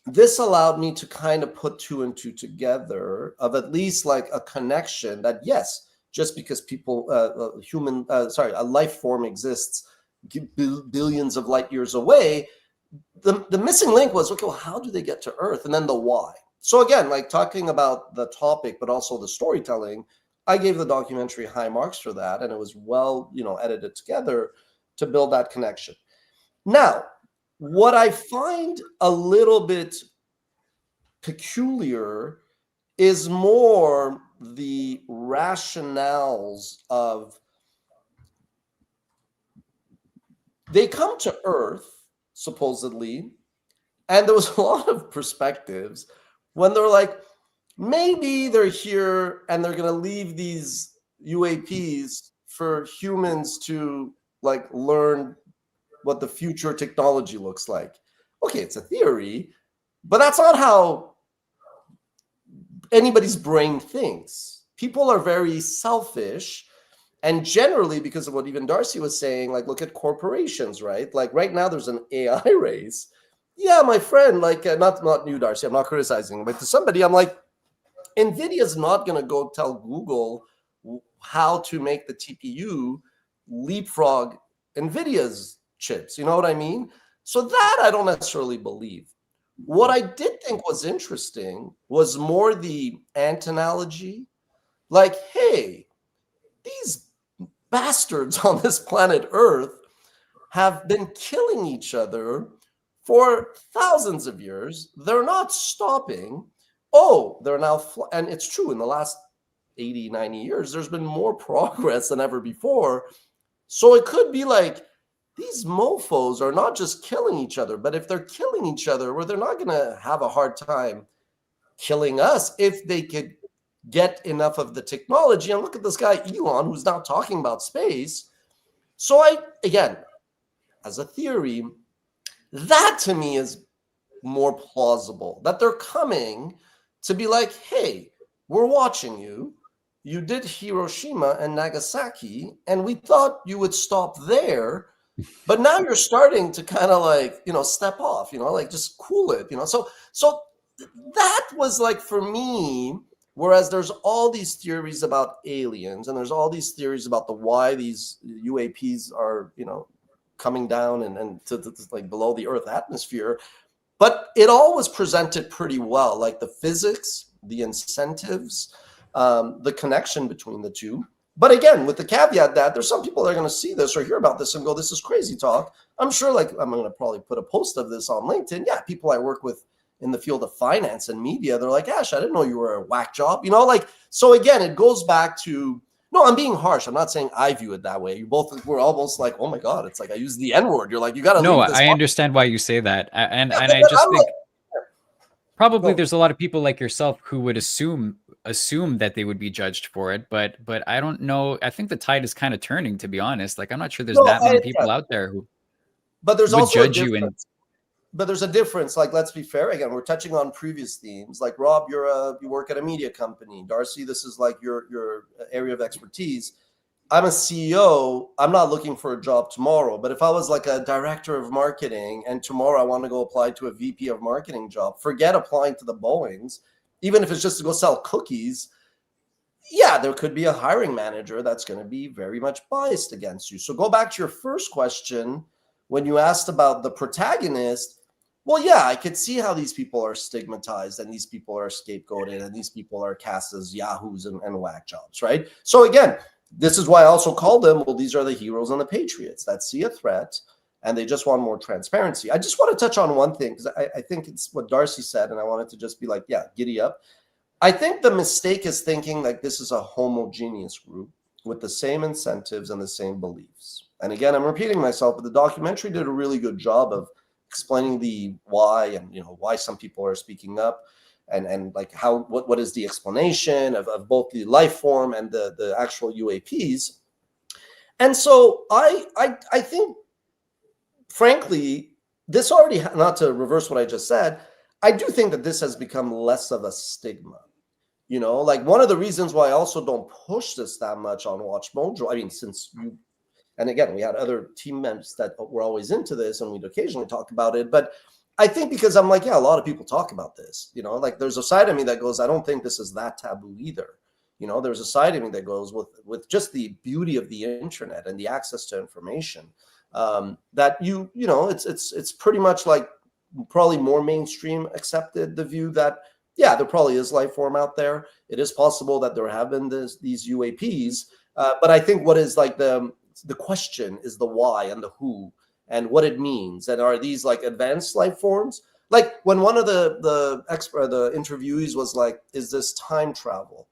this allowed me to kind of put 2 and 2 together of at least like a connection that, yes, just because people, a life form exists billions of light years away, the missing link was, okay, well, how do they get to Earth? And then the why. So again, like talking about the topic, but also the storytelling, I gave the documentary high marks for that. And it was well, edited together to build that connection. Now, what I find a little bit peculiar is more the rationales of, they come to Earth, supposedly, and there was a lot of perspectives when they're like, maybe they're here and they're going to leave these UAPs for humans to like learn what the future technology looks like. Okay, it's a theory, but that's not how anybody's brain thinks. People are very selfish, and generally, because of what even Darcy was saying, like, look at corporations, right? Like right now there's an AI race. Yeah, my friend, like not you, Darcy, I'm not criticizing, but to somebody, I'm like, NVIDIA's not going to go tell Google how to make the TPU leapfrog NVIDIA's chips. You know what I mean? So that I don't necessarily believe. What I did think was interesting was more the analogy, like, hey, these bastards on this planet Earth have been killing each other for thousands of years. They're not stopping. Oh, they're now, and it's true, in the last 80, 90 years, there's been more progress than ever before. So it could be like, these mofos are not just killing each other, but if they're killing each other, well, they're not going to have a hard time killing us if they could get enough of the technology. And look at this guy, Elon, who's now talking about space. So again, as a theory, that to me is more plausible, that they're coming to be like, hey, we're watching you. You did Hiroshima and Nagasaki, and we thought you would stop there. But now you're starting to kind of like, step off, like just cool it, So that was like for me, whereas there's all these theories about aliens and there's all these theories about why these UAPs are, coming down and to like below the Earth atmosphere. But it all was presented pretty well, like the physics, the incentives, the connection between the two. But again, with the caveat that there's some people that are going to see this or hear about this and go, this is crazy talk. I'm sure like I'm going to probably put a post of this on LinkedIn. Yeah, people I work with in the field of finance and media, they're like, Ash, I didn't know you were a whack job. So again, it goes back to, no, I'm being harsh. I'm not saying I view it that way. You both were almost like, oh my God, it's like I use the N-word. You're like, you got to No, leave this I part. understand why you say that. And I just think probably there's a lot of people like yourself who would assume that they would be judged for it, but I don't know. I think the tide is kind of turning, to be honest. Like I'm not sure there's that many people out there who but there's would also judge you. But there's a difference. Like, let's be fair. Again, we're touching on previous themes. Like Rob, you work at a media company. Darcy, this is like your area of expertise. I'm a CEO. I'm not looking for a job tomorrow. But if I was like a director of marketing and tomorrow I want to go apply to a VP of marketing job, forget applying to the Boeings, even if it's just to go sell cookies. Yeah, there could be a hiring manager that's going to be very much biased against you. So go back to your first question when you asked about the protagonist. Well, yeah, I could see how these people are stigmatized and these people are scapegoated and these people are cast as yahoos and whack jobs, right? So again, this is why I also call them, well, these are the heroes and the patriots that see a threat and they just want more transparency. I just want to touch on one thing because I think it's what Darcy said, and I wanted to just be like, yeah, giddy up. I think the mistake is thinking like this is a homogeneous group with the same incentives and the same beliefs. And again, I'm repeating myself, but the documentary did a really good job of explaining the why and why some people are speaking up and like what is the explanation of both the life form and the actual UAPs. And so I think, frankly, this already, not to reverse what I just said, I do think that this has become less of a stigma. Like one of the reasons why I also don't push this that much on WatchMojo, I mean, since you, and again, we had other team members that were always into this and we'd occasionally talk about it, but I think because I'm like, yeah, a lot of people talk about this, like there's a side of me that goes, I don't think this is that taboo either. There's a side of me that goes with just the beauty of the internet and the access to information, that it's pretty much like probably more mainstream accepted the view that, yeah, there probably is life form out there. It is possible that there have been these UAPs, but I think what is like the question is the why and the who and what it means. And are these like advanced life forms? Like when one of the interviewees was like, is this time travel?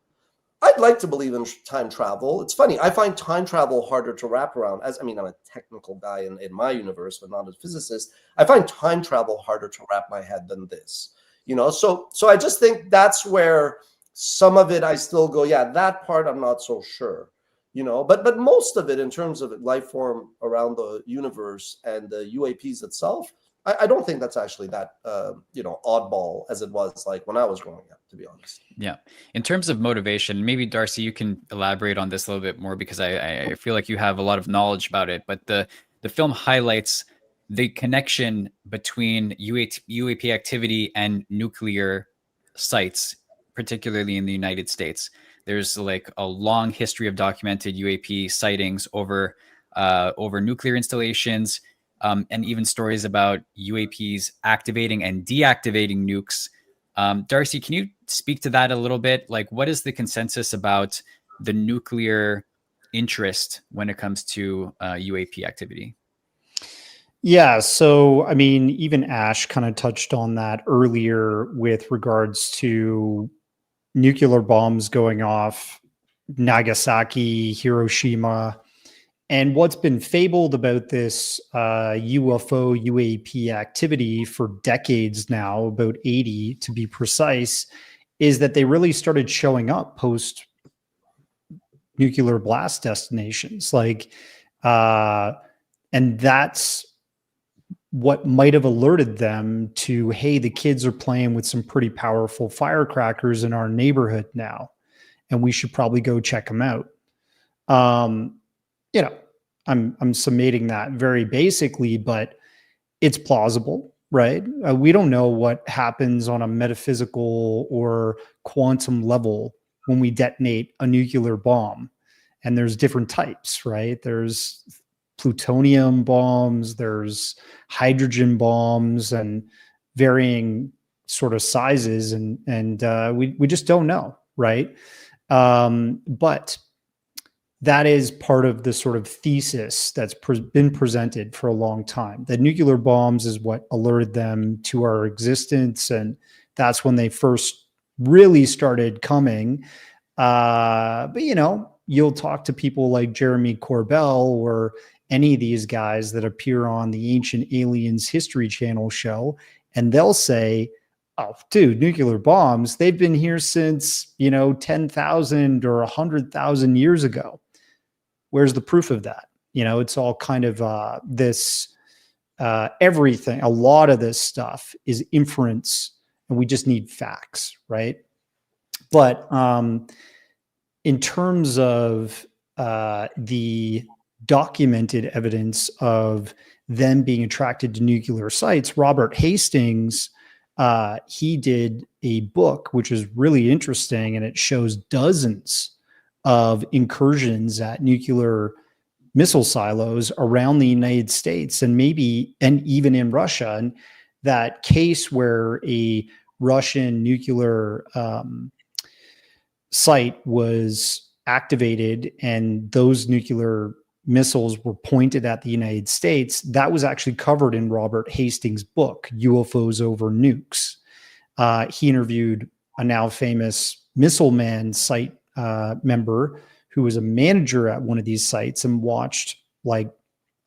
I'd like to believe in time travel. It's funny. I find time travel harder to wrap around. I'm a technical guy in my universe, but not a physicist. I find time travel harder to wrap my head than this. So I just think that's where some of it I still go, yeah, that part I'm not so sure. But most of it in terms of life form around the universe and the UAPs itself, I don't think that's actually that oddball as it was like when I was growing up, to be honest. Yeah. In terms of motivation, maybe Darcy, you can elaborate on this a little bit more because I feel like you have a lot of knowledge about it. But the film highlights the connection between UAP activity and nuclear sites, particularly in the United States. There's like a long history of documented UAP sightings over nuclear installations, and even stories about UAPs activating and deactivating nukes. Darcy, can you speak to that a little bit? Like, what is the consensus about the nuclear interest when it comes to UAP activity? Yeah, so I mean, even Ash kind of touched on that earlier with regards to nuclear bombs going off, Nagasaki, Hiroshima, And what's been fabled about this UFO UAP activity for decades now, about 80 to be precise, is that they really started showing up post nuclear blast destinations. And that's what might have alerted them to, hey, the kids are playing with some pretty powerful firecrackers in our neighborhood now, and we should probably go check them out. You know, I'm summating that very basically, but it's plausible, right? We don't know what happens on a metaphysical or quantum level when we detonate a nuclear bomb. And there's different types, right? There's plutonium bombs, there's hydrogen bombs, and varying sort of sizes, and we just don't know, right? But that is part of the sort of thesis that's been presented for a long time, that nuclear bombs is what alerted them to our existence, and that's when they first really started coming. But you know, you'll talk to people like Jeremy Corbell or any of these guys that appear on the Ancient Aliens History Channel show, and they'll say, oh, dude, nuclear bombs, they've been here since, 10,000 or 100,000 years ago. Where's the proof of that? It's all kind of everything. A lot of this stuff is inference, and we just need facts, right? But in terms of the documented evidence of them being attracted to nuclear sites, Robert Hastings, he did a book which is really interesting, and it shows dozens of incursions at nuclear missile silos around the United States and even in Russia. And that case where a Russian nuclear site was activated and those nuclear missiles were pointed at the United States, that was actually covered in Robert Hastings' book, UFOs Over Nukes. He interviewed a now famous Missile Man site member who was a manager at one of these sites and watched like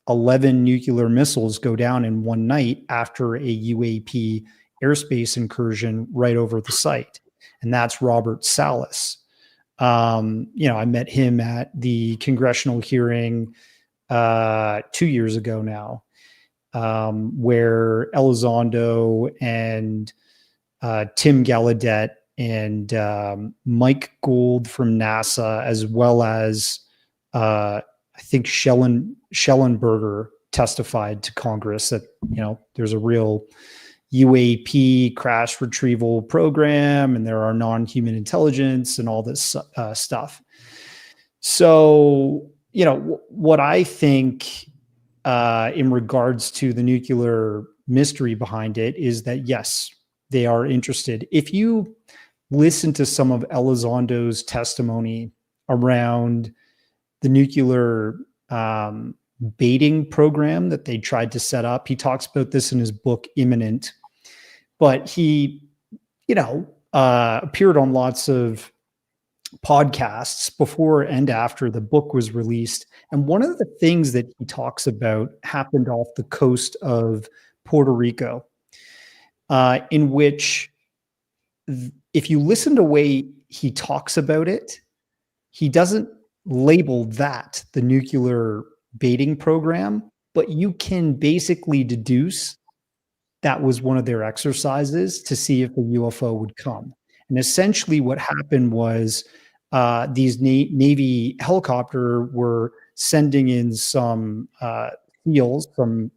11 nuclear missiles go down in one night after a UAP airspace incursion right over the site. And that's Robert Salas. I met him at the congressional hearing 2 years ago now, where Elizondo and Tim Gallaudet and Mike Gould from NASA, as well as I think Schellenberger, testified to Congress that there's a real UAP crash retrieval program, and there are non-human intelligence and all this stuff. So, what I think in regards to the nuclear mystery behind it is that, yes, they are interested. If you listen to some of Elizondo's testimony around the nuclear baiting program that they tried to set up, he talks about this in his book Imminent. But he, appeared on lots of podcasts before and after the book was released. And one of the things that he talks about happened off the coast of Puerto Rico, in which, if you listen to the way he talks about it, he doesn't label that the nuclear baiting program, but you can basically deduce that was one of their exercises to see if a UFO would come. And essentially what happened was these Navy helicopter were sending in some SEALs, some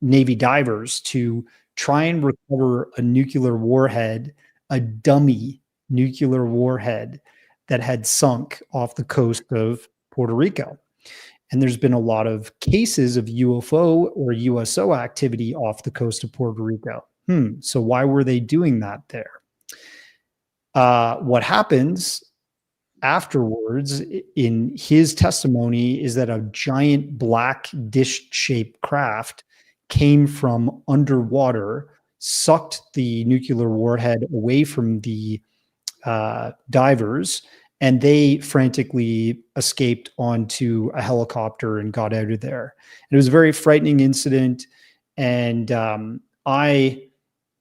Navy divers, to try and recover a nuclear warhead, a dummy nuclear warhead that had sunk off the coast of Puerto Rico. And there's been a lot of cases of UFO or USO activity off the coast of Puerto Rico. So why were they doing that there? What happens afterwards in his testimony is that a giant black dish-shaped craft came from underwater, sucked the nuclear warhead away from the divers, and they frantically escaped onto a helicopter and got out of there. It was a very frightening incident. And I,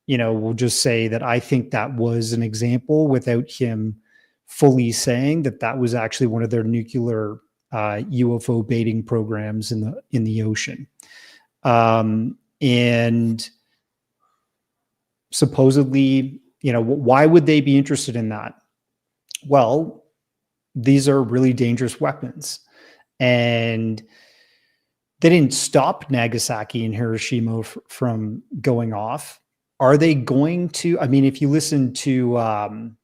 will just say that I think that was an example, without him fully saying that that was actually one of their nuclear UFO baiting programs in the ocean. And supposedly, why would they be interested in that? Well, these are really dangerous weapons, and they didn't stop Nagasaki and Hiroshima from going off. Are they going to? I mean, if you listen to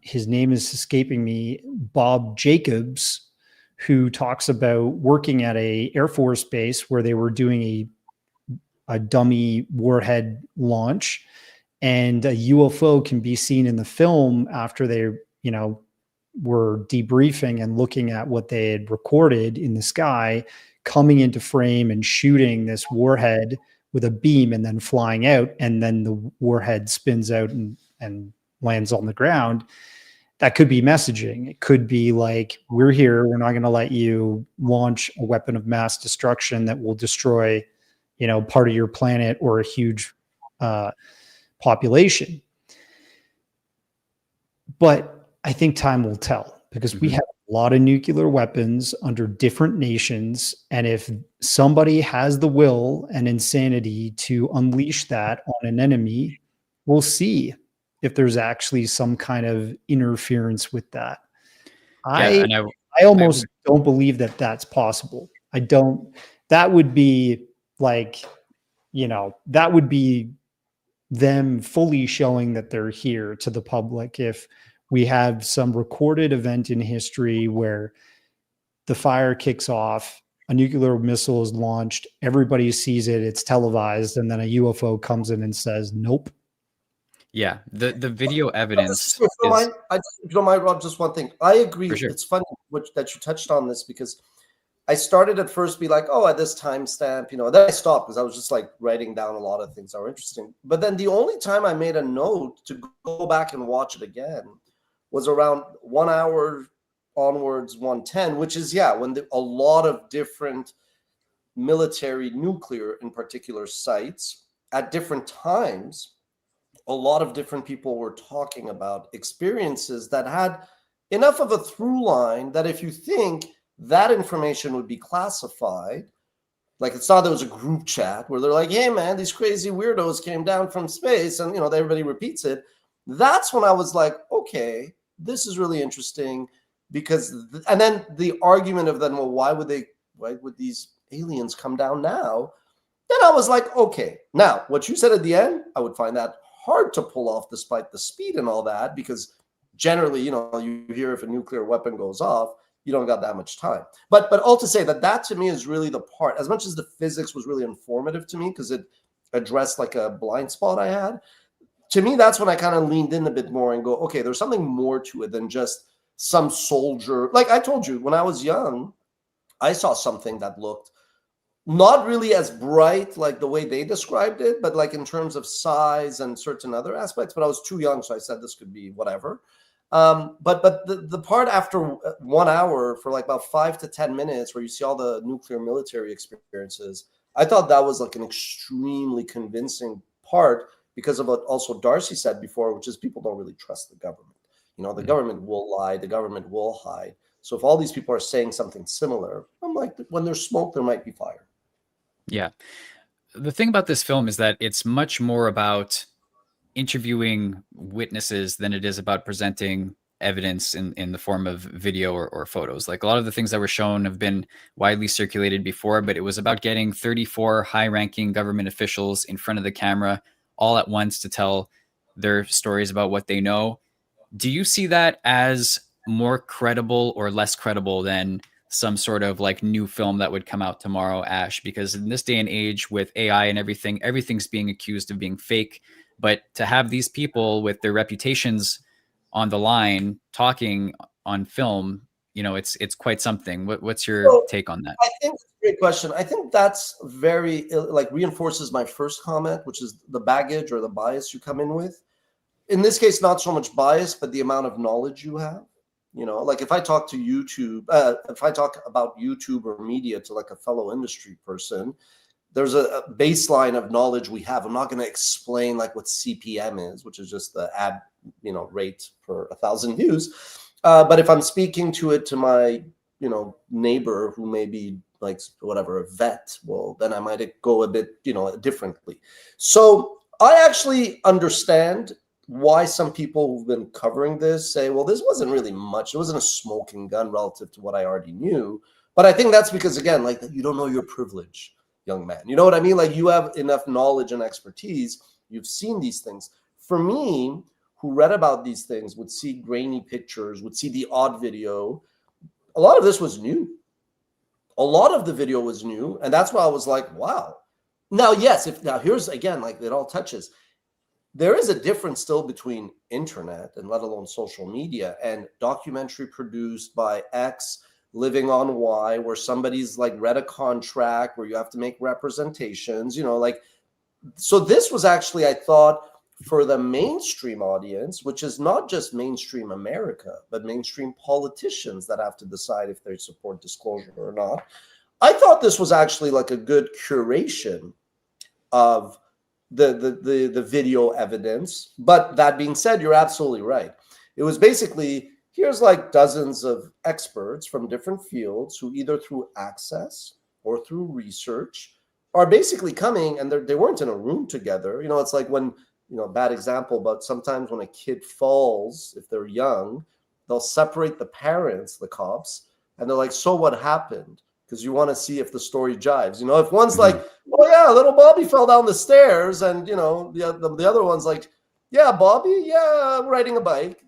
his name is escaping me, Bob Jacobs, who talks about working at a Air Force base where they were doing a dummy warhead launch, and a UFO can be seen in the film after they, were debriefing and looking at what they had recorded in the sky, coming into frame and shooting this warhead with a beam and then flying out, and then the warhead spins out and lands on the ground. That could be messaging. It could be like, we're here, we're not going to let you launch a weapon of mass destruction that will destroy, part of your planet or a huge population. But I think time will tell, because we have a lot of nuclear weapons under different nations. And if somebody has the will and insanity to unleash that on an enemy, we'll see if there's actually some kind of interference with that. I almost don't believe that that's possible. I don't. That would be like, that would be them fully showing that they're here to the public. If we have some recorded event in history where the fire kicks off, a nuclear missile is launched, everybody sees it, it's televised, and then a UFO comes in and says, nope. Yeah, the video evidence. If you don't mind, Rob, just one thing. I agree. Sure. It's funny that you touched on this, because I started at first be like, oh, at this timestamp, then I stopped because I was just like writing down a lot of things that were interesting. But then the only time I made a note to go back and watch it again was around 1 hour onwards, 1:10, which is, when a lot of different military nuclear in particular sites at different times, a lot of different people were talking about experiences that had enough of a through line that if you think that information would be classified, like it's not there was a group chat where they're like, hey man, these crazy weirdos came down from space, and everybody repeats it. That's when I was like, okay, this is really interesting, because and then the argument of then, well, why would these aliens come down now? Then I was like, okay, now what you said at the end, I would find that hard to pull off despite the speed and all that, because generally, you hear if a nuclear weapon goes off, you don't got that much time. But all to say that to me is really the part, as much as the physics was really informative to me because it addressed like a blind spot I had, to me, that's when I kind of leaned in a bit more and go, okay, there's something more to it than just some soldier. Like I told you, when I was young, I saw something that looked not really as bright like the way they described it, but like in terms of size and certain other aspects. But I was too young, so I said this could be whatever. But the part after 1 hour for like about 5 to 10 minutes where you see all the nuclear military experiences, I thought that was like an extremely convincing part because of what also Darcy said before, which is people don't really trust the government. The government will lie, the government will hide. So if all these people are saying something similar, I'm like, when there's smoke, there might be fire. Yeah. The thing about this film is that it's much more about interviewing witnesses than it is about presenting evidence in the form of video or photos. Like a lot of the things that were shown have been widely circulated before, but it was about getting 34 high-ranking government officials in front of the camera all at once to tell their stories about what they know. Do you see that as more credible or less credible than some sort of like new film that would come out tomorrow, Ash? Because in this day and age with AI and everything's being accused of being fake. But to have these people with their reputations on the line talking on film, it's quite something. What's your take on that? I think it's a great question. I think that's very reinforces my first comment, which is the baggage or the bias you come in with. in this case, not so much bias, but the amount of knowledge you have. You know, like if I talk to YouTube, if I talk about YouTube or media to like a fellow industry person, there's a baseline of knowledge we have. I'm not going to explain like what CPM is, which is just the ad, you know, rate per 1,000 views. But if I'm speaking to it to my, you know, neighbor who may be like whatever, a vet, well, then I might go a bit, you know, differently. So I actually understand why some people who've been covering this say, well, this wasn't really much. It wasn't a smoking gun relative to what I already knew. But I think that's because, again, like you don't know your privilege, young man. You know what I mean? Like you have enough knowledge and expertise. You've seen these things. For me, who read about these things, would see grainy pictures, would see the odd video. A lot of this was new. A lot of the video was new. And that's why I was like, wow. Now, yes, now here's again, like it all touches. There is a difference still between internet and let alone social media and documentary produced by X living on Y, where somebody's like read a contract where you have to make representations, you know, like, so this was actually, I thought, for the mainstream audience, which is not just mainstream America, but mainstream politicians that have to decide if they support disclosure or not. I thought this was actually like a good curation of the video evidence. But that being said, you're absolutely right. It was basically, here's like dozens of experts from different fields who either through access or through research are basically coming, and they weren't in a room together. You know, it's like when, you know, bad example, but sometimes when a kid falls, if they're young, they'll separate the parents, the cops, and they're like, so what happened? Because you want to see if the story jives. You know, if one's like, oh yeah, little Bobby fell down the stairs, and you know, the other one's like, yeah, Bobby, yeah, riding a bike,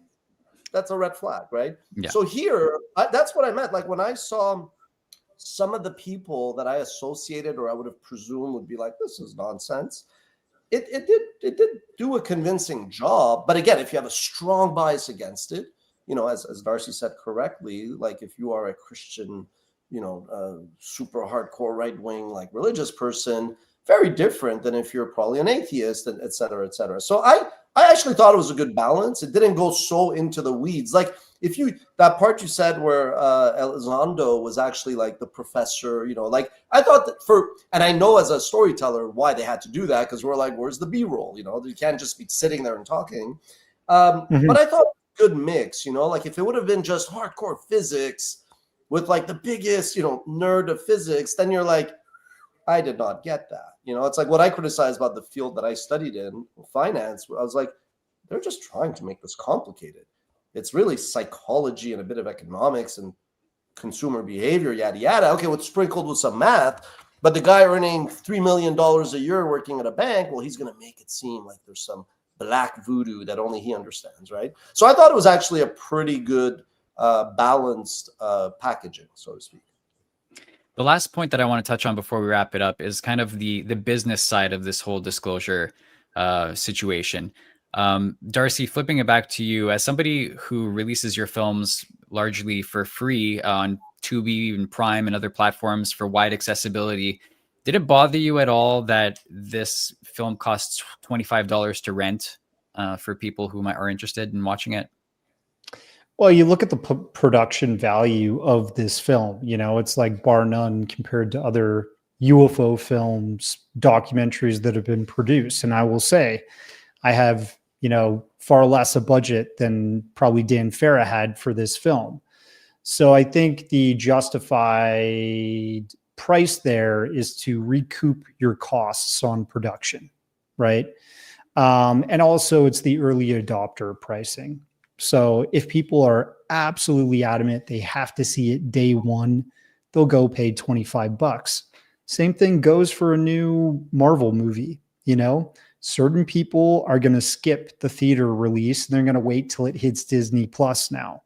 that's a red flag, right? Yeah. So here, that's what I meant. Like when I saw some of the people that I associated or I would have presumed would be like, this is nonsense. It did do a convincing job. But again, if you have a strong bias against it, you know, as Darcy said correctly, like if you are a Christian, you know, super hardcore right-wing, like religious person, very different than if you're probably an atheist, and et cetera, et cetera. So I actually thought it was a good balance. It didn't go so into the weeds. Like if you, that part you said where Elizondo was actually like the professor, you know, like I thought that and I know as a storyteller why they had to do that, because we're like, where's the B-roll? You know, you can't just be sitting there and talking. But I thought good mix, you know, like if it would have been just hardcore physics with like the biggest, you know, nerd of physics, then you're like, I did not get that. You know, it's like what I criticize about the field that I studied in, finance. I was like, they're just trying to make this complicated. It's really psychology and a bit of economics and consumer behavior, yada, yada. Okay, what's sprinkled with some math, but the guy earning $3 million a year working at a bank, well, he's going to make it seem like there's some black voodoo that only he understands, right? So I thought it was actually a pretty good balanced packaging, so to speak. The last point that I want to touch on before we wrap it up is kind of the business side of this whole disclosure situation. Darcy, flipping it back to you, as somebody who releases your films largely for free on Tubi and Prime and other platforms for wide accessibility, did it bother you at all that this film costs $25 to rent for people who are interested in watching it? Well, you look at the production value of this film, you know, it's like bar none compared to other UFO films, documentaries that have been produced. And I will say, I have, you know, far less a budget than probably Dan Farah had for this film. So I think the justified price there is to recoup your costs on production, right? And also it's the early adopter pricing. So if people are absolutely adamant they have to see it day one, they'll go pay $25. Same thing goes for a new Marvel movie. You know, certain people are going to skip the theater release and they're going to wait till it hits Disney Plus now.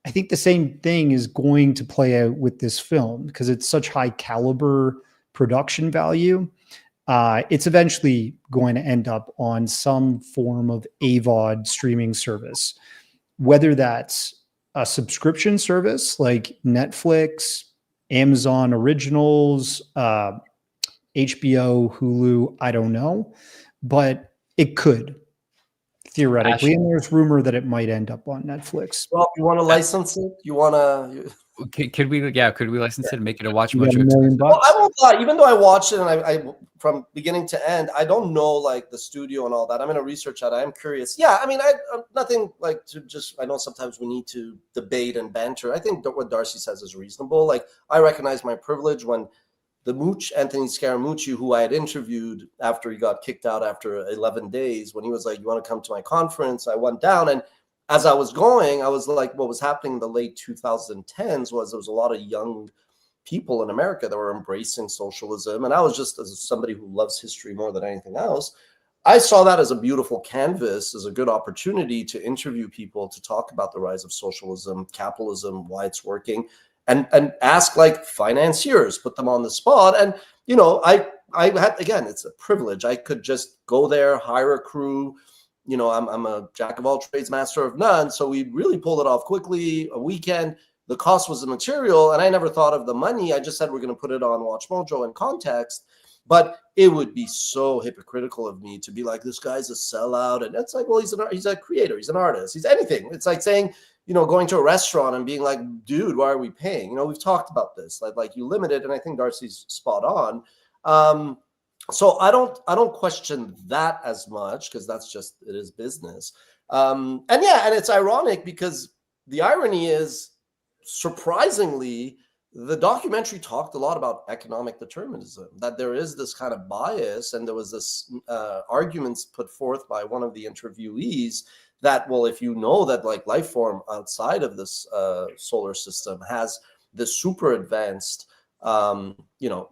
I think the same thing is going to play out with this film because it's such high caliber production value. It's eventually going to end up on some form of AVOD streaming service, whether that's a subscription service like Netflix, Amazon Originals, HBO, Hulu, I don't know, but it could. theoretically, and there's rumor that it might end up on Netflix. Well, you want to license it? You want to? Could we license it and make it a You WatchMojo got $1 exclusive? million Well, I bucks? won't lie. Even though I watched it and I from beginning to end, I don't know like the studio and all that. I'm going to research that. I'm curious. Yeah, I mean, I'm nothing like to just. I know sometimes we need to debate and banter. I think what Darcy says is reasonable. Like I recognize my privilege when the Mooch, Anthony Scaramucci, who I had interviewed after he got kicked out after 11 days, when he was like, "You want to come to my conference?" I went down, and as I was going, I was like, what was happening in the late 2010s was there was a lot of young people in America that were embracing socialism. And I was just, as somebody who loves history more than anything else, I saw that as a beautiful canvas, as a good opportunity to interview people, to talk about the rise of socialism, capitalism, why it's working, and ask like financiers, put them on the spot. And, you know, I had, again, it's a privilege. I could just go there, hire a crew. You know, I'm a jack of all trades, master of none. So we really pulled it off quickly, a weekend. The cost was the material, and I never thought of the money. I just said we're going to put it on WatchMojo in context. But it would be so hypocritical of me to be like, this guy's a sellout. And it's like, well, he's a creator. He's an artist. He's anything. It's like saying, you know, going to a restaurant and being like, dude, why are we paying? You know, we've talked about this. Like you limit it, and I think Darcy's spot on. So I don't question that as much because that's just, it is business. And it's ironic because the irony is, surprisingly, the documentary talked a lot about economic determinism, that there is this kind of bias. And there was this arguments put forth by one of the interviewees that, well, if you know that like life form outside of this solar system has this super advanced,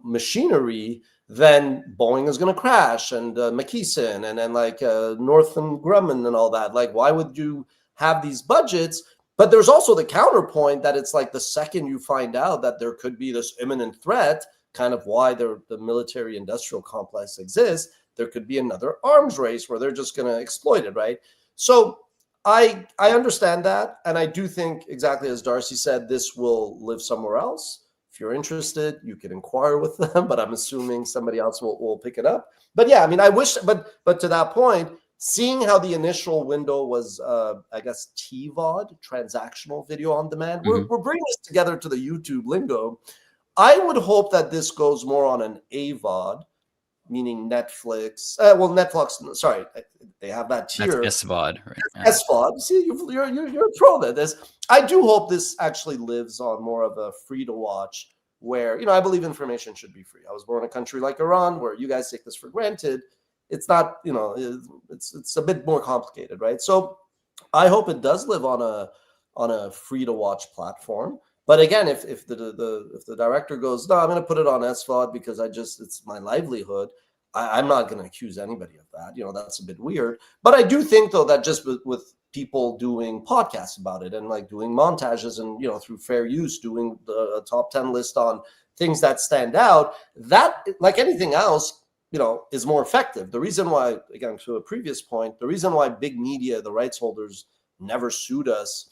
machinery, then Boeing is going to crash, and McKesson and like Northrop Grumman and all that. Like, why would you have these budgets? But there's also the counterpoint that it's like the second you find out that there could be this imminent threat, kind of why the military industrial complex exists, there could be another arms race where they're just going to exploit it, right? So I understand that. And I do think, exactly as Darcy said, this will live somewhere else. If you're interested, you can inquire with them, but I'm assuming somebody else will pick it up. But yeah, I mean, I wish, but to that point, seeing how the initial window was, I guess, TVOD, transactional video on demand, we're bringing this together to the YouTube lingo. I would hope that this goes more on an AVOD, meaning Netflix. Netflix, sorry, they have that tier. That's SVOD, right? That's SVOD. See, you're a pro at this. I do hope this actually lives on more of a free to watch, where, you know, I believe information should be free. I was born in a country like Iran where you guys take this for granted. It's not, you know, it's a bit more complicated, right? So I hope it does live on a free to watch platform. But again, if the director goes, no, I'm going to put it on SVOD because it's my livelihood, I'm not going to accuse anybody of that. You know, that's a bit weird. But I do think, though, that just with people doing podcasts about it and like doing montages and, you know, through fair use, doing the top 10 list on things that stand out, that, like anything else, you know, is more effective. The reason why, again, to a previous point, the reason why big media, the rights holders, never sued us,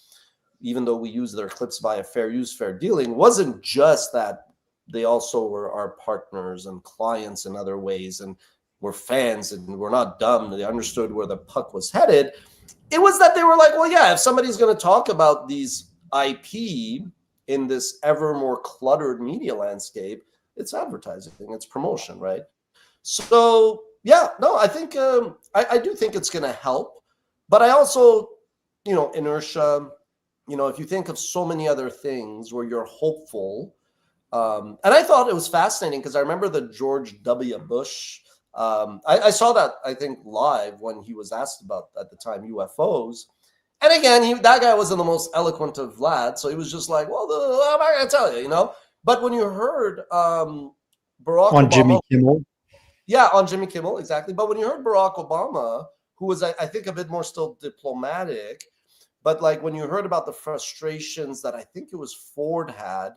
even though we use their clips via fair use, fair dealing, wasn't just that they also were our partners and clients in other ways and were fans and we're not dumb. They understood where the puck was headed. It was that they were like, well, yeah, if somebody's going to talk about these IP in this ever more cluttered media landscape, it's advertising, it's promotion, right? So, yeah, no, I think I do think it's going to help. But I also, you know, inertia, you know, if you think of so many other things where you're hopeful, and I thought it was fascinating because I remember the George W. Bush. I saw that, I think, live when he was asked about, at the time, UFOs. And again, that guy wasn't the most eloquent of lads. So he was just like, well, what am I going to tell you, you know? But when you heard Barack Obama. Jimmy Kimmel. Yeah, on Jimmy Kimmel, exactly. But when you heard Barack Obama, who was, I think, a bit more still diplomatic, but like when you heard about the frustrations that I think it was Ford had,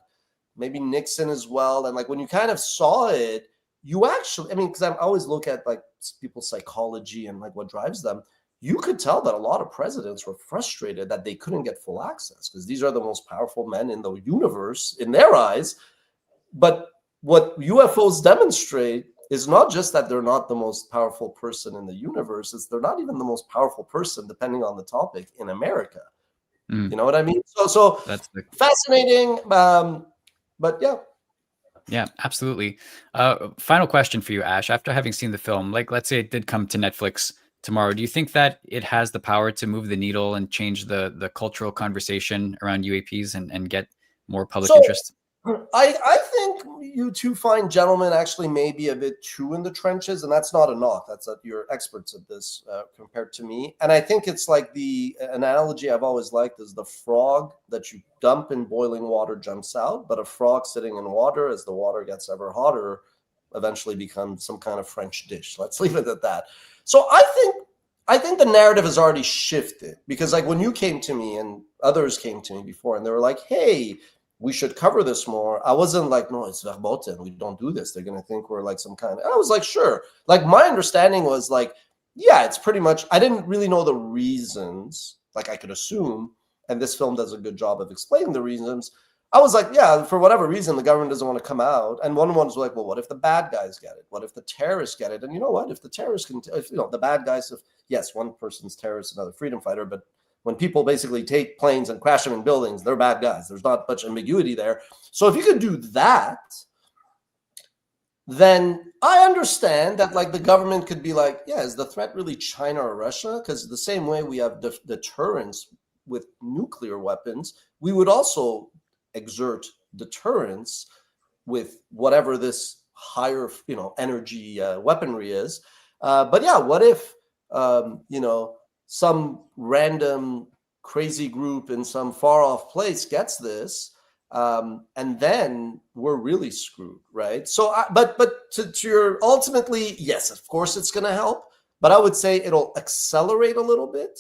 maybe Nixon as well, and like when you kind of saw it, you actually, I mean, because I always look at like people's psychology and like what drives them, you could tell that a lot of presidents were frustrated that they couldn't get full access because these are the most powerful men in the universe in their eyes. But what UFOs demonstrate is not just that they're not the most powerful person in the universe, it's they're not even the most powerful person, depending on the topic, in America. You know what I mean? So that's fascinating. But yeah. Yeah, absolutely. Final question for you, Ash. After having seen the film, like let's say it did come to Netflix tomorrow, do you think that it has the power to move the needle and change the cultural conversation around UAPs and get more public interest? I think you two fine gentlemen actually may be a bit too in the trenches, and that's not a knock. That's that you're experts at this compared to me. And I think it's like the analogy I've always liked is the frog that you dump in boiling water jumps out, but a frog sitting in water, as the water gets ever hotter, eventually becomes some kind of French dish. Let's leave it at that. So I think the narrative has already shifted, because like when you came to me and others came to me before and they were like, hey, we should cover this more. I wasn't like, no, it's verboten. We don't do this. They're going to think we're like some kind of, I was like, sure. Like my understanding was like, yeah, it's pretty much, I didn't really know the reasons, like I could assume, and this film does a good job of explaining the reasons. I was like, yeah, for whatever reason, the government doesn't want to come out. And one was like, well, what if the bad guys get it? What if the terrorists get it? And you know what? If the terrorists can, if, you know, the bad guys, if, yes, one person's terrorist, another freedom fighter, but when people basically take planes and crash them in buildings, they're bad guys. There's not much ambiguity there. So if you could do that, then I understand that like the government could be like, yeah, is the threat really China or Russia? Because the same way we have deterrence with nuclear weapons, we would also exert deterrence with whatever this higher, you know, energy weaponry is. But yeah, what if, you know, some random crazy group in some far off place gets this, and then we're really screwed, right? So, but to your ultimately, yes, of course it's going to help, but I would say it'll accelerate a little bit.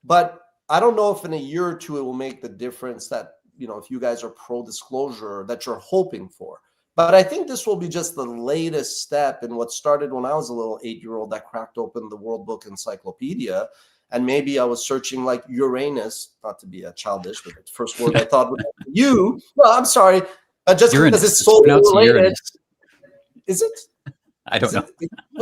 But I don't know if in a year or two it will make the difference that, you know, if you guys are pro disclosure that you're hoping for. But I think this will be just the latest step in what started when I was a little 8-year-old that cracked open the World Book Encyclopedia. And maybe I was searching like Uranus, not to be a childish, but the first word I thought was you. Well, I'm sorry, just Uranus. because it's so related. Uranus. Is it? I don't know.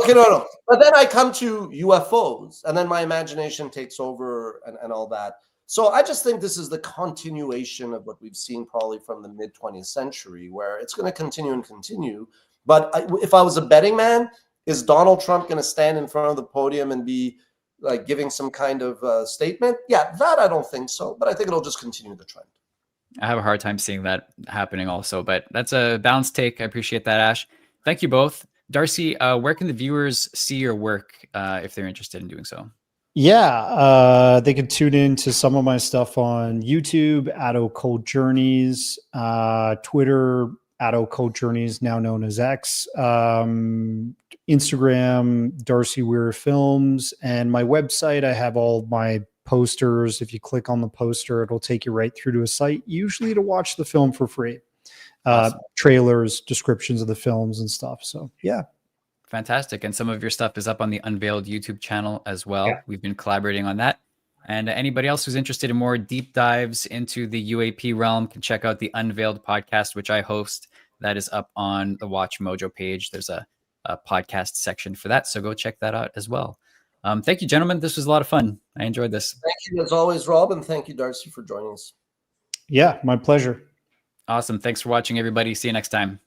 Okay, no. But then I come to UFOs, and then my imagination takes over and all that. So I just think this is the continuation of what we've seen probably from the mid 20th century, where it's going to continue and continue. But if I was a betting man, is Donald Trump going to stand in front of the podium and be like giving some kind of statement? Yeah, that I don't think so, but I think it'll just continue the trend. I have a hard time seeing that happening also, but that's a balanced take. I appreciate that, Ash. Thank you both. Darcy, where can the viewers see your work if they're interested in doing so? Yeah, they can tune in to some of my stuff on YouTube, at Occult Journeys, Twitter, at Occult Journeys, now known as X, Instagram, Darcy Weir Films, and my website. I have all my posters. If you click on the poster, it'll take you right through to a site, usually to watch the film for free. Awesome. Trailers, descriptions of the films and stuff. So yeah. Fantastic. And some of your stuff is up on the Unveiled YouTube channel as well. Yeah. We've been collaborating on that. And anybody else who's interested in more deep dives into the UAP realm can check out the Unveiled podcast, which I host. That is up on the WatchMojo page. There's a podcast section for that. So go check that out as well. Thank you, gentlemen. This was a lot of fun. I enjoyed this. Thank you as always, Rob. And thank you, Darcy, for joining us. Yeah, my pleasure. Awesome. Thanks for watching, everybody. See you next time.